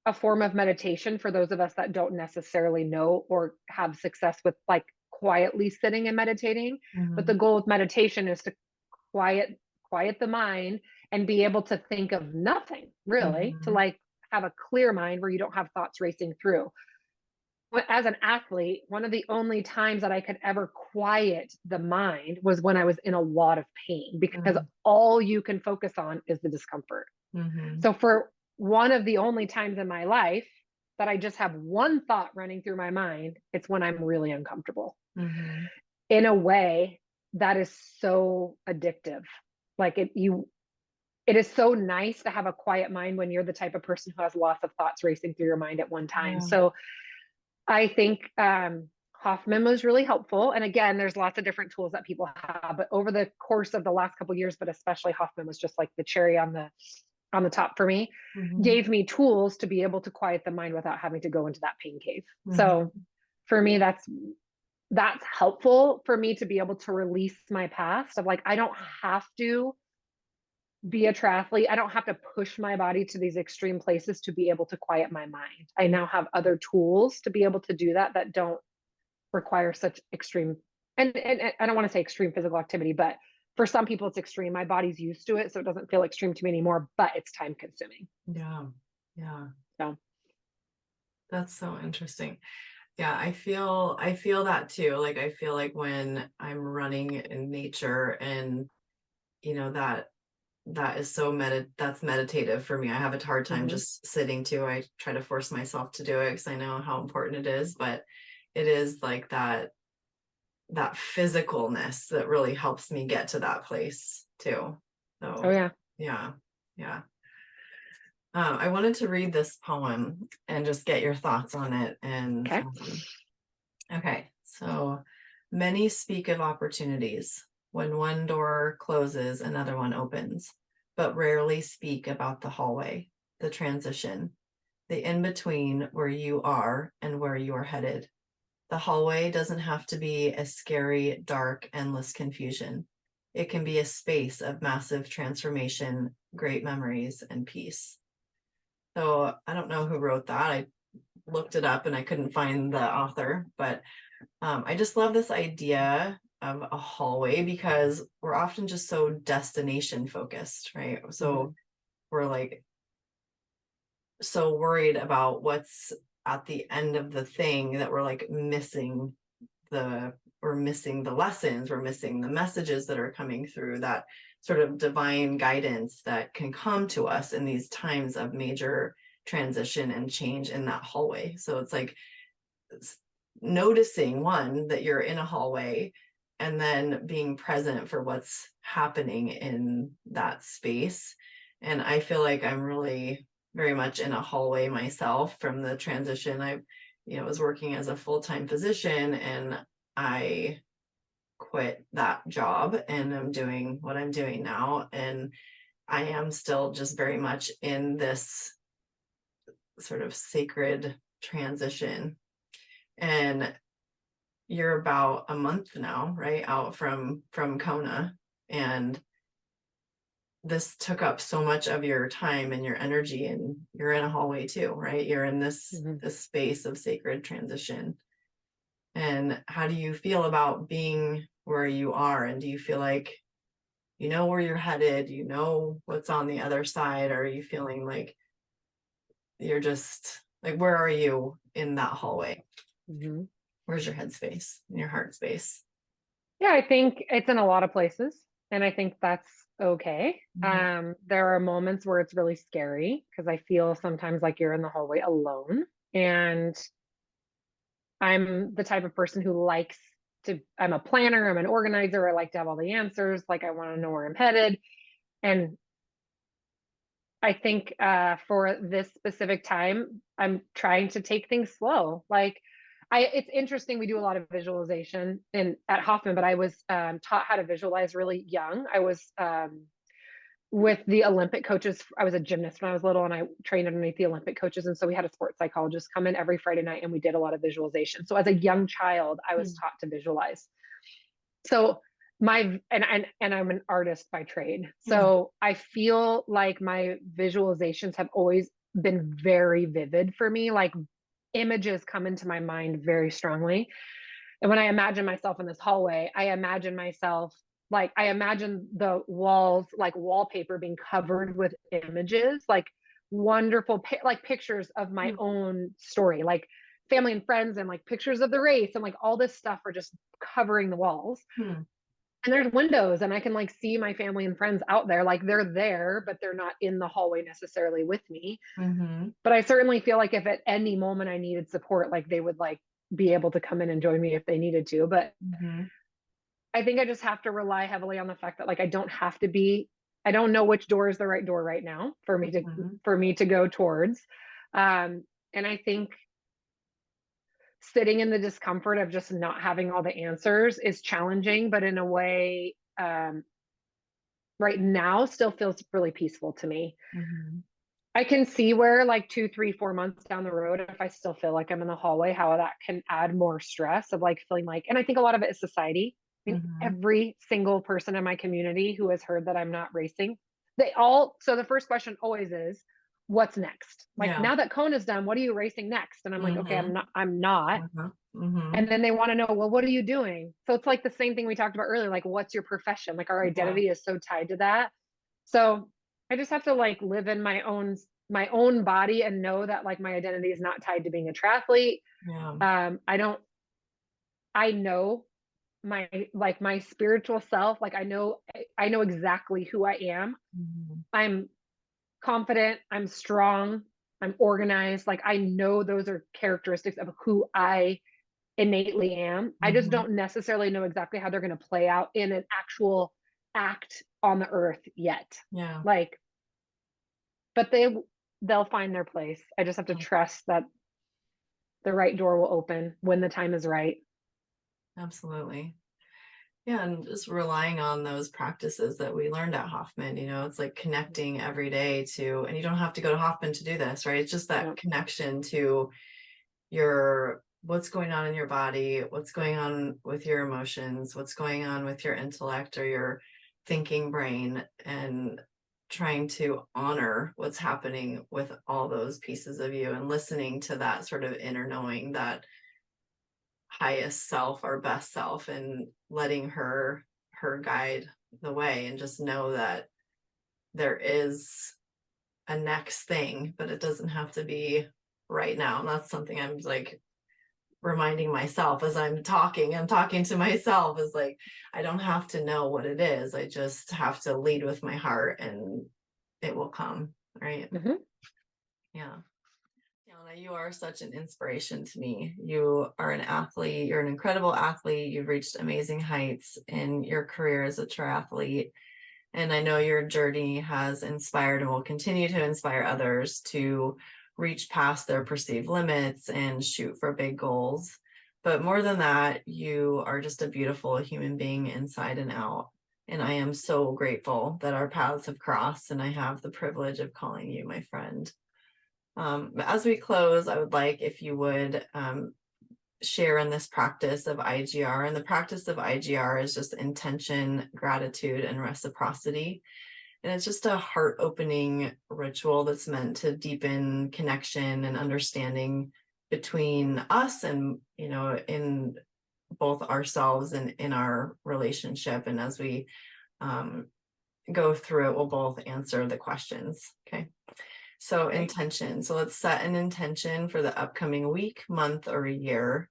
a form of meditation for those of us that don't necessarily know or have success with like quietly sitting and meditating. But the Mm-hmm. goal of meditation is to quiet the mind and be able to think of nothing really, to Mm-hmm. like have a clear mind where you don't have thoughts racing through. As an athlete, one of the only times that I could ever quiet the mind was when I was in a lot of pain, because all you can focus on is the discomfort. Mm-hmm. So for one of the only times in my life that I just have one thought running through my mind, it's when I'm really uncomfortable Mm-hmm. in a way that is so addictive. Like it is so nice to have a quiet mind when you're the type of person who has lots of thoughts racing through your mind at one time. Yeah. So I think Hoffman was really helpful. And again, there's lots of different tools that people have, but over the course of the last couple of years, but especially Hoffman was just like the cherry on the top for me, Mhm. gave me tools to be able to quiet the mind without having to go into that pain cave. So Mhm. for me, that's helpful for me to be able to release my past of like, I don't have to be a triathlete. I don't have to push my body to these extreme places to be able to quiet my mind. I now have other tools to be able to do that that don't require such extreme, and I don't want to say extreme physical activity, but for some people it's extreme. My body's used to it, so it doesn't feel extreme to me anymore, but it's time consuming. Yeah. Yeah. So That's so interesting. Yeah, I feel that too. Like I feel like when I'm running in nature and that is so that's meditative for me. I have a hard time mhm, just sitting too. I try to force myself to do it because I know how important it is, but it is like that physicalness that really helps me get to that place too. oh So yeah, yeah, yeah. I wanted to read this poem and just get your thoughts on it. And okay. okay, so many speak of opportunities. When one door closes, another one opens, but rarely speak about the hallway, the transition, the in between where you are and where you are headed. The hallway doesn't have to be a scary, dark, endless confusion. It can be a space of massive transformation, great memories, and peace. So I don't know who wrote that. I looked it up and I couldn't find the author, but I just love this idea of a hallway because we're often just so destination focused, right? Mhm, So we're like so worried about what's at the end of the thing that we're like we're missing the lessons, we're missing the messages that are coming through, that sort of divine guidance that can come to us in these times of major transition and change in that hallway. So it's like noticing one that you're in a hallway and then being present for what's happening in that space. And I feel like I'm really very much in a hallway myself from the transition. I was working as a full-time physician and I quit that job and I'm doing what I'm doing now, and I am still just very much in this sort of sacred transition. And you're about a month now, right, out from Kona, and this took up so much of your time and your energy, and you're in a hallway too, right? You're in this mhm. this space of sacred transition. And how do you feel about being where you are? And do you feel like you know where you're headed, you know what's on the other side, or are you feeling like you're just like, where are you in that hallway? Mhm. Where's your headspace and your heart space? Yeah, I think it's in a lot of places, and I think that's okay. Mhm. There are moments where it's really scary because I feel sometimes like you're in the hallway alone, and I'm the type of person who likes I'm a planner, I'm an organizer, I like to have all the answers, like I want to know where I'm headed. And I think for this specific time, I'm trying to take things slow. Like it's interesting. We do a lot of visualization at Hoffman, but I was taught how to visualize really young. I was with the Olympic coaches. I was a gymnast when I was little, and I trained underneath the Olympic coaches. And so we had a sports psychologist come in every Friday night, and we did a lot of visualization. So as a young child, I was Mm. taught to visualize. So and I'm an artist by trade. Mm. So I feel like my visualizations have always been very vivid for me. Like images come into my mind very strongly. And when I imagine myself in this hallway, I imagine the walls like wallpaper being covered with images, like wonderful like pictures of my Mm. own story, like family and friends and like pictures of the race and like all this stuff are just covering the walls. Mm. And there's windows and I can like see my family and friends out there. Like they're there, but they're not in the hallway necessarily with me. Mhm. But I certainly feel like if at any moment I needed support, like they would like be able to come in and join me if they needed to. But Mhm. I think I just have to rely heavily on the fact that like I don't know which door is the right door right now Mhm. for me to go towards. And I think sitting in the discomfort of just not having all the answers is challenging, but in a way, right now still feels really peaceful to me. Mhm. I can see where like 2, 3, 4 months down the road, if I still feel like I'm in the hallway, how that can add more stress of like feeling like, and I think a lot of it is society. I mean, Mhm. every single person in my community who has heard that I'm not racing, they all, so the first question always is, what's next? Like Yeah. now that Kona's done, what are you racing next? And I'm like, okay, Mhm. I'm not. Uh-huh. Mhm. And then they want to know, well, what are you doing? So it's like the same thing we talked about earlier, like what's your profession? Like our Yeah. identity is so tied to that. So I just have to like live in my own body and know that like my identity is not tied to being a triathlete. Yeah. I don't I know my like my spiritual self, like I know exactly who I am. Mhm. I'm confident, I'm strong, I'm organized. Like I know those are characteristics of who I innately am. I just Mhm. don't necessarily know exactly how they're going to play out in an actual act on the earth yet. Yeah. Like, but they'll find their place. I just have to trust that the right door will open when the time is right. Absolutely. Yeah, and just relying on those practices that we learned at Hoffman, it's like connecting every day to, and you don't have to go to Hoffman to do this, right? It's just that Yeah. connection to your what's going on in your body, what's going on with your emotions, what's going on with your intellect or your thinking brain, and trying to honor what's happening with all those pieces of you and listening to that sort of inner knowing, that highest self or best self, and letting her guide the way, and just know that there is a next thing, but it doesn't have to be right now. And that's something I'm like reminding myself as I'm talking to myself, is like, I don't have to know what it is. I just have to lead with my heart and it will come. Right. Hmm. Yeah. Tiana, you are such an inspiration to me. You are an athlete. You're an incredible athlete. You've reached amazing heights in your career as a triathlete. And I know your journey has inspired and will continue to inspire others to reach past their perceived limits and shoot for big goals. But more than that, you are just a beautiful human being inside and out. And I am so grateful that our paths have crossed and I have the privilege of calling you my friend. But as we close, I would like if you would share in this practice of IGR. And the practice of IGR is just intention, gratitude, and reciprocity. And it's just a heart opening ritual that's meant to deepen connection and understanding between us and, in both ourselves and in our relationship. And as we go through it, we'll both answer the questions. Okay. So Okay. intention. So let's set an intention for the upcoming week, month, or a year.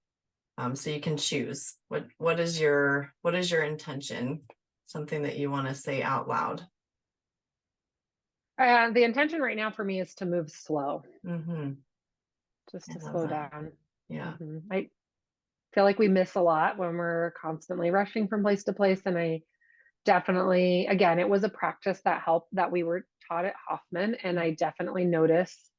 So you can choose what is your intention? Something that you want to say out loud. The intention right now for me is to move slow, Mm-hmm. just I to love slow that. down. Yeah. I feel like we miss a lot when we're constantly rushing from place to place. And I definitely, again, it was a practice that helped that we were taught at Hoffman. And I definitely notice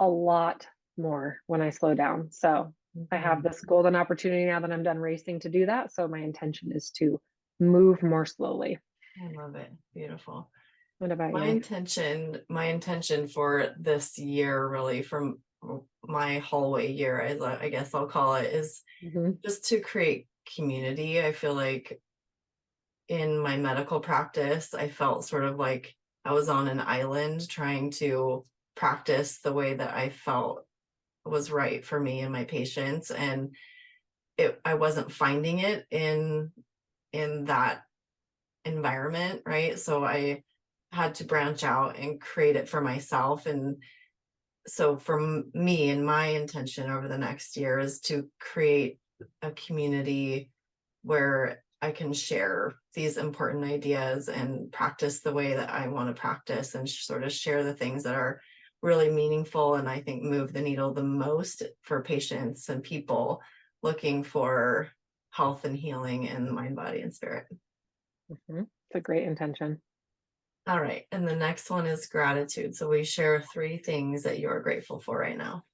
a lot more when I slow down. So I have Mm-hmm. this golden opportunity now that I'm done racing to do that. So my intention is to move more slowly. I love it. Beautiful. What about My you? intention, my intention for this year, really, from my hallway year, I guess I'll call it, is Hmm. just to create community. I feel like in my medical practice, I felt sort of like I was on an island trying to practice the way that I felt was right for me and my patients. And I wasn't finding it in that environment, right? So I had to branch out and create it for myself. And so for me, and my intention over the next year is to create a community where I can share these important ideas and practice the way that I want to practice, and sort of share the things that are really meaningful and I think move the needle the most for patients and people looking for health and healing in mind, body, and spirit. Hmm. It's a great intention. All right. And the next one is gratitude. So we share 3 things that you are grateful for right now.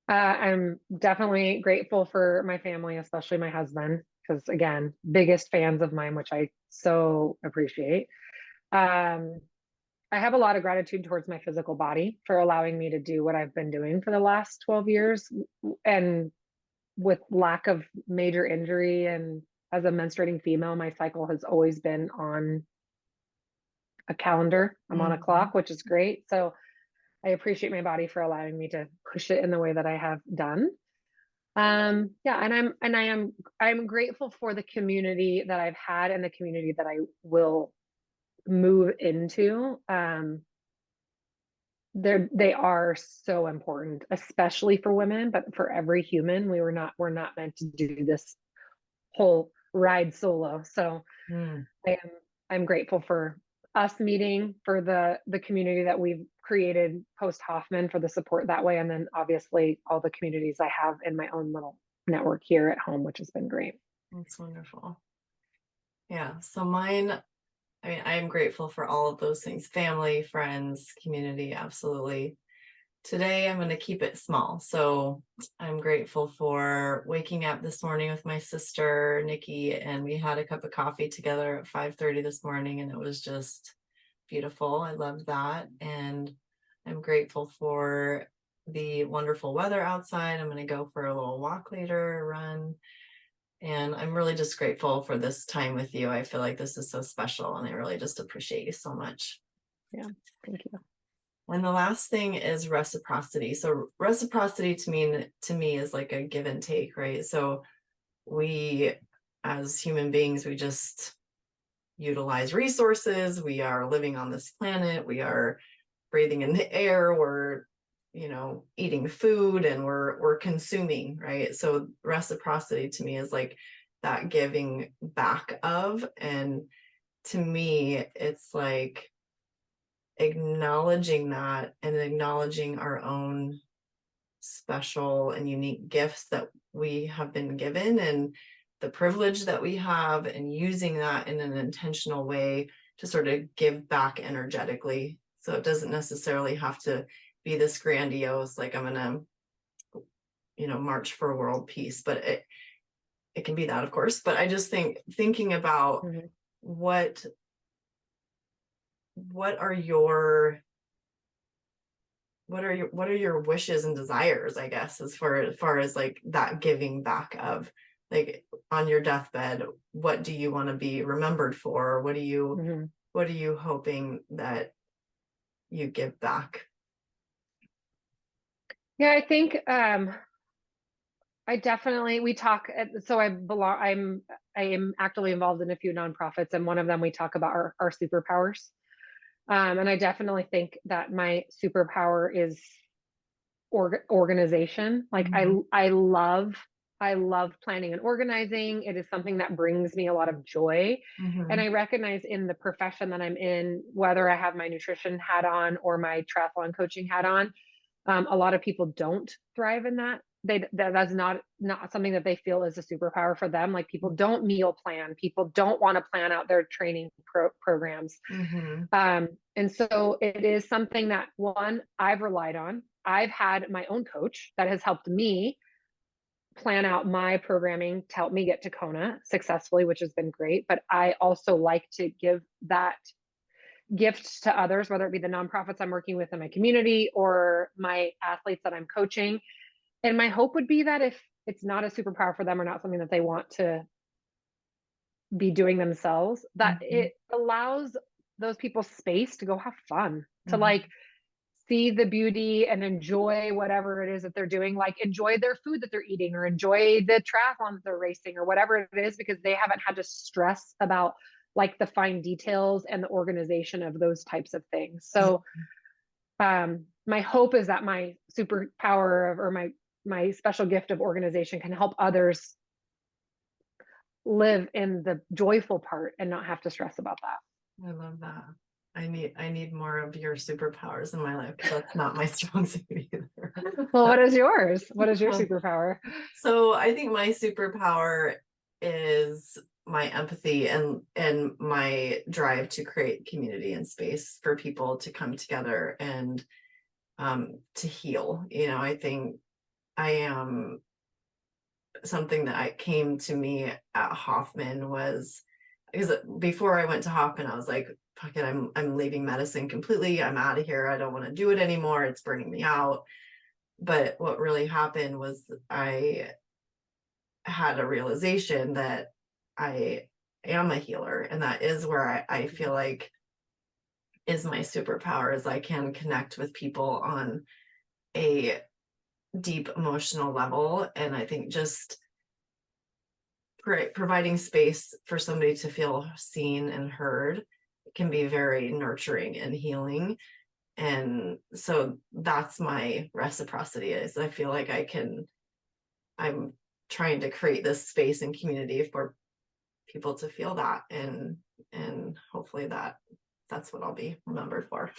I'm definitely grateful for my family, especially my husband, because again, biggest fans of mine, which I so appreciate. Um, I have a lot of gratitude towards my physical body for allowing me to do what I've been doing for the last 12 years and with lack of major injury. And as a menstruating female, my cycle has always been on a calendar. I'm on a Mhm. clock, which is great. So I appreciate my body for allowing me to push it in the way that I have done. Yeah, I'm grateful for the community that I've had and the community that I will move into. They are so important, especially for women, but for every human. We're not meant to do this whole ride solo. So Mm. I am I'm grateful for us meeting, for the community that we've created post Hoffman, for the support that way, and then obviously all the communities I have in my own little network here at home, which has been great. That's wonderful. Yeah. So mine, I mean, I am grateful for all of those things, family, friends, community, absolutely. Today, I'm going to keep it small. So I'm grateful for waking up this morning with my sister, Nikki, and we had a cup of coffee together at 5:30 this morning, and it was just beautiful. I loved that. And I'm grateful for the wonderful weather outside. I'm going to go for a little walk later, run. And I'm really just grateful for this time with you. I feel like this is so special, and I really just appreciate you so much. Yeah, thank you. And the last thing is reciprocity. So reciprocity to me is like a give and take, right? So we as human beings, we just utilize resources. We are living on this planet. We are breathing in the air. We're, eating food, and we're consuming, right? So reciprocity to me is like that giving back of, and to me, it's like acknowledging that and acknowledging our own special and unique gifts that we have been given, and the privilege that we have, and using that in an intentional way to sort of give back energetically. So it doesn't necessarily have to be this grandiose, like I'm gonna, march for world peace, but it can be that, of course. But I just think thinking about Mhm. what what are your what are your wishes and desires, I guess, as far as like that giving back of, like, on your deathbed, what do you want to be remembered for? Mhm. What are you hoping that you give back? Yeah, I think I definitely we talk. So I am actively involved in a few nonprofits, and one of them we talk about our superpowers. And I definitely think that my superpower is organization. Like Mhm. I love planning and organizing. It is something that brings me a lot of joy. And Mhm. I recognize in the profession that I'm in, whether I have my nutrition hat on or my triathlon coaching hat on, a lot of people don't thrive in that. That's not something that they feel is a superpower for them. Like people don't meal plan, people don't want to plan out their training programs. Mhm. And so it is something that one I've relied on. I've had my own coach that has helped me plan out my programming to help me get to Kona successfully, which has been great. But I also like to give that gift to others, whether it be the nonprofits I'm working with in my community or my athletes that I'm coaching. And my hope would be that if it's not a superpower for them or not something that they want to be doing themselves, that Mhm. it allows those people space to go have fun, to like Mhm. see the beauty and enjoy whatever it is that they're doing, like enjoy their food that they're eating or enjoy the triathlon that they're racing or whatever it is, because they haven't had to stress about like the fine details and the organization of those types of things. So my hope is that my superpower or my special gift of organization can help others live in the joyful part and not have to stress about that. I love that. I need more of your superpowers in my life, because that's not my strong suit either. Well, what is yours? What is your Um, superpower? So I think my superpower is my empathy, and my drive to create community and space for people to come together and to heal. I think I am something that I came to me at Hoffman was because before I went to Hoffman, I was like, fuck it, I'm leaving medicine completely. I'm out of here. I don't want to do it anymore. It's burning me out. But what really happened was I had a realization that I am a healer, and that is where I feel like is my superpower, is I can connect with people on a deep emotional level. And I think just providing space for somebody to feel seen and heard can be very nurturing and healing. And so that's my reciprocity, is I feel like I'm trying to create this space and community for people to feel that, and hopefully that's what I'll be remembered for.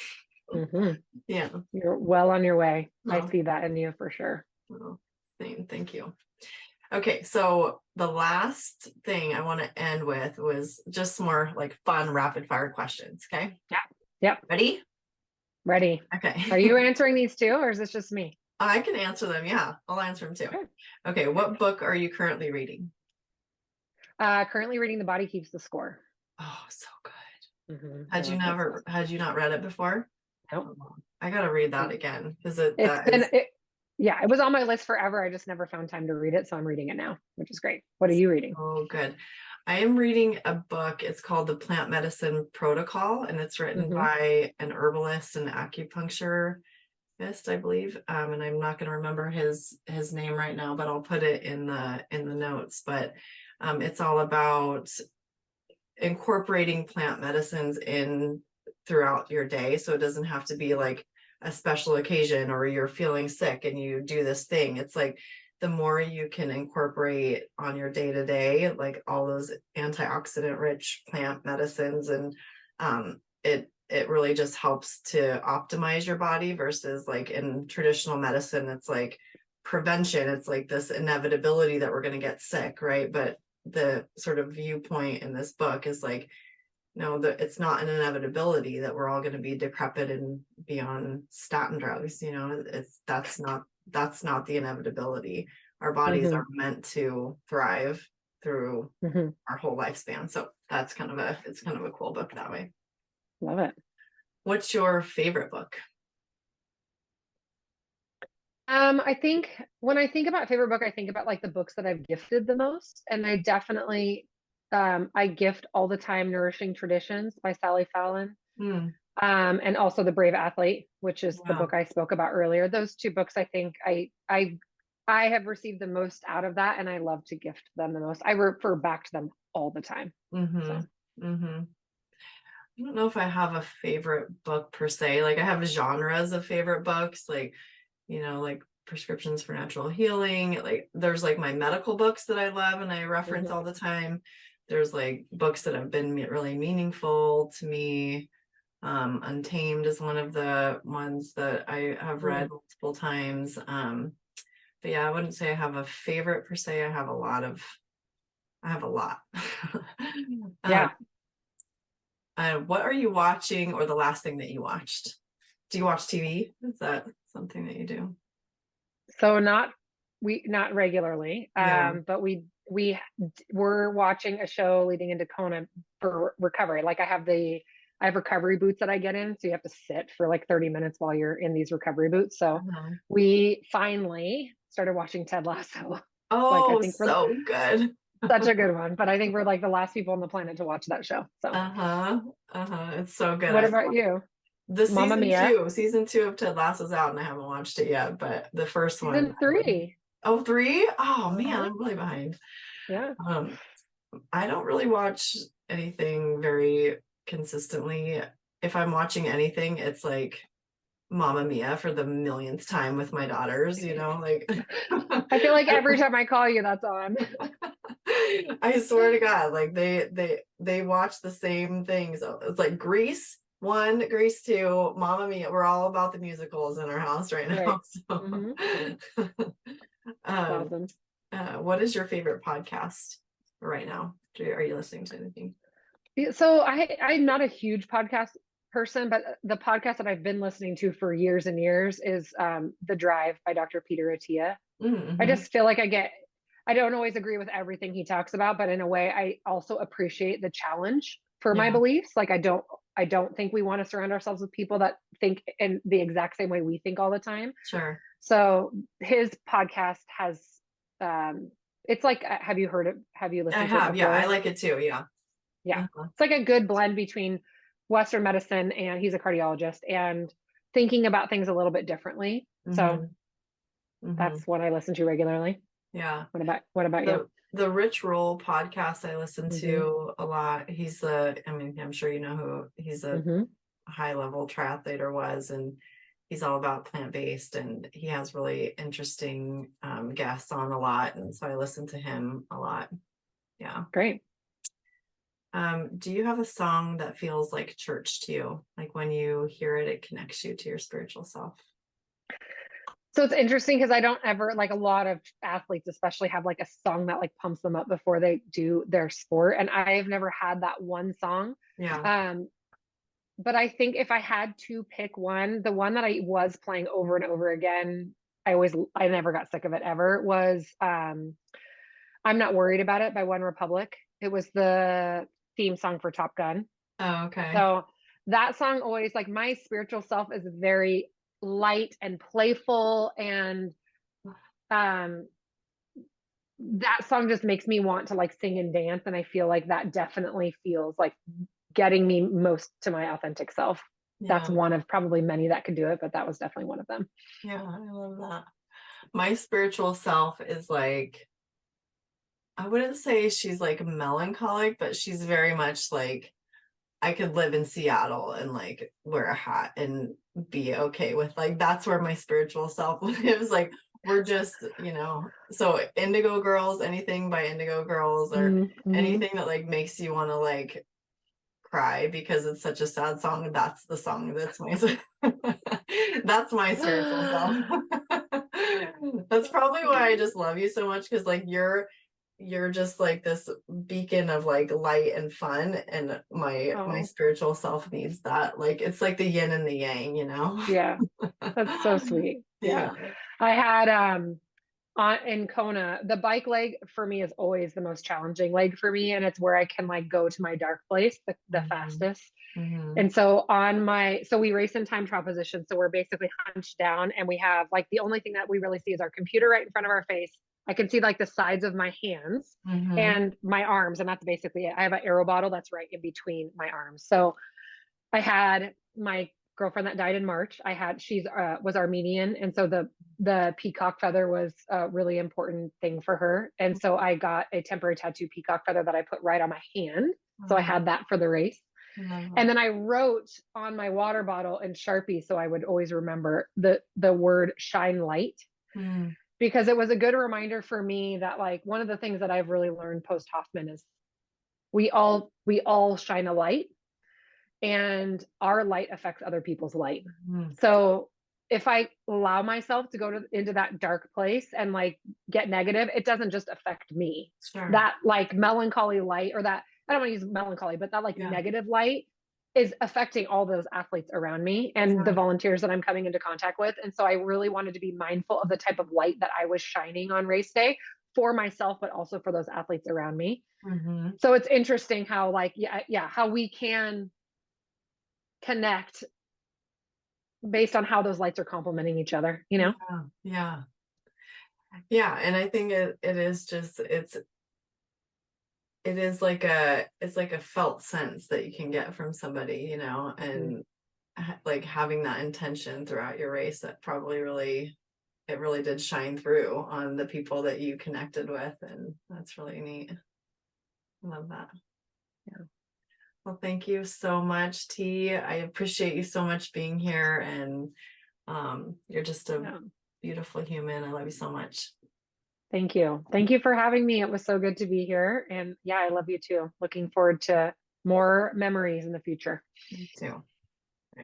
Mm-hmm. Yeah. You're well on your way. I Well, see that in you for sure. well, same. Thank you. Okay, so the last thing I want to end with was just more like fun rapid fire questions. Okay. Yeah. Yep. Ready? Ready. Okay. Are you answering these too, or is this just me? I can answer them. Yeah, I'll answer them too. Okay. Okay, what book are you currently reading? Currently reading The Body Keeps the Score. Oh, so good. Mm-hmm. Had you not read it before? Nope. I gotta read that again because it yeah, it was on my list forever. I just never found time to read it, so I'm reading it now, which is great. What are you reading? Oh, good. I am reading a book. It's called The Plant Medicine Protocol, and it's written by an herbalist and acupuncturist, I believe. And I'm not going to remember his name right now, but I'll put it in the notes. But it's all about incorporating plant medicines in throughout your day, so it doesn't have to be like a special occasion or you're feeling sick and you do this thing. It's like the more you can incorporate on your day to day, like all those antioxidant rich plant medicines, and it really just helps to optimize your body, versus like in traditional medicine, it's like prevention. It's like this inevitability that we're going to get sick, right? But the sort of viewpoint in this book is like, no, that it's not an inevitability that we're all going to be decrepit and be on statin drugs. That's not the inevitability. Our bodies are meant to thrive through our whole lifespan. So it's kind of a cool book that way. Love it. What's your favorite book? I think when I think about favorite book, I think about like the books that I've gifted the most. And I definitely, I gift all the time Nourishing Traditions by Sally Fallon. And also The Brave Athlete, which is the book I spoke about earlier. Those two books, I think I have received the most out of that, and I love to gift them the most. I refer back to them all the time. So. I don't know if I have a favorite book per se. Like I have genres of favorite books, like like prescriptions for natural healing. Like there's like my medical books that I love and I reference all the time. There's like books that have been really meaningful to me. Untamed is one of the ones that I have read multiple times. But yeah, I wouldn't say I have a favorite per se. I have a lot. Yeah. What are you watching, or the last thing that you watched? Do you watch TV? Is that something that you do? So not regularly, but we were watching a show leading into Kona for recovery. Like I have recovery boots that I get in, so you have to sit for like 30 minutes while you're in these recovery boots. So we finally started watching Ted Lasso. Oh, like, I think so good. Such a good one. But I think we're like the last people on the planet to watch that show. So it's so good. What about you? The season 2 of Ted Lasso's out, and I haven't watched it yet, but the first one. Season 3. Oh, 3? Oh man, I'm really behind. Yeah. I don't really watch anything very consistently. If I'm watching anything, it's like Mamma Mia for the millionth time with my daughters, like I feel like every time I call you, that's on. I swear to God, like they watch the same things. It's like Grease 1, Grease 2, Mamma Mia. We're all about the musicals in our house right now. Right. So. Awesome. What is your favorite podcast right now? Are you listening to anything? So I'm not a huge podcast person, but the podcast that I've been listening to for years and years is The Drive by Dr. Peter Attia. I Mm-hmm. just feel like I don't always agree with everything he talks about, but in a way, I also appreciate the challenge for my Yeah, beliefs. Like I don't think we want to surround ourselves with people that think in the exact same way we think all the time. sure. So his podcast has, it's like, have you I listened to it have. Yeah, I before? like it too. Yeah. Yeah. Uh-huh. It's like a good blend between Western medicine, and he's a cardiologist, and thinking about things a little bit differently. So Mm-hmm. Mm-hmm. that's what I listen to regularly. Yeah. What about you? The Rich Roll podcast I listen Mm-hmm. to a lot. I mean, I'm sure you know who he's a Mm-hmm. high level triathlete or was, and he's all about plant-based, and he has really interesting guests on a lot. And so I listen to him a lot. Yeah. Great. Do you have a song that feels like church to you? Like when you hear it, it connects you to your spiritual self. So it's interesting because I don't ever, like, a lot of athletes especially have like a song that like pumps them up before they do their sport. And I've never had that one song. Yeah. Um, but I think if I had to pick one, the one that I was playing over and over again, I never got sick of it ever, was I'm Not Worried About It by One Republic. It was the theme song for Top Gun. Oh, okay. So that song always, like, my spiritual self is very light and playful, and um that song just makes me want to like sing and dance, and I feel like that definitely feels like getting me most to my authentic self. That's Yeah. one of probably many that could do it, but that was definitely one of them. Yeah, I love that. My spiritual self is like, I wouldn't say she's like melancholic, but she's very much like I could live in Seattle and like wear a hat and be okay with, like, that's where my spiritual self lives. Like we're just, so Indigo Girls, anything by Indigo Girls, or Mm-hmm. anything that like makes you want to like cry because it's such a sad song. That's the song that's my that's my spiritual self. That's probably why I just love you so much, because like you're just like this beacon of like light and fun, and my Oh, spiritual self needs that. Like it's like the yin and the yang. yeah, that's so sweet. Yeah, Yeah. I had on in Kona, the bike leg for me is always the most challenging leg for me, and it's where I can like go to my dark place the Hmm. fastest. Hmm. And so so we race in time trial position. So we're basically hunched down, and we have like the only thing that we really see is our computer right in front of our face. I can see like the sides of my hands Hmm. and my arms, and that's basically it. I have an arrow bottle that's right in between my arms. So I had my girlfriend that died in March. She's was Armenian, and so the peacock feather was a really important thing for her. And so I got a temporary tattoo peacock feather that I put right on my hand. So I had that for the race. And then I wrote on my water bottle in Sharpie, so I would always remember the word shine light, Hmm. because it was a good reminder for me that, like, one of the things that I've really learned post Hoffman is we all shine a light, and our light affects other people's light. Hmm. So if I allow myself to go into that dark place and like get negative, it doesn't just affect me. Sure. That like melancholy light, or that, I don't want to use melancholy, but that like Yeah. negative light is affecting all those athletes around me and the Sure. volunteers that I'm coming into contact with. And so I really wanted to be mindful of the type of light that I was shining on race day for myself, but also for those athletes around me. Hmm. So it's interesting how, like, yeah, how we can connect based on how those lights are complementing each other, you know? Yeah. Yeah. Yeah. And I think it is just it's like a felt sense that you can get from somebody, Mm-hmm. and like having that intention throughout your race, that probably it really did shine through on the people that you connected with, and that's really neat. Love that. Yeah. Well, thank you so much, T. I appreciate you so much being here, and you're just a Yeah. beautiful human. I love you so much. Thank you. Thank you for having me. It was so good to be here. And yeah, I love you too. Looking forward to more memories in the future. You too.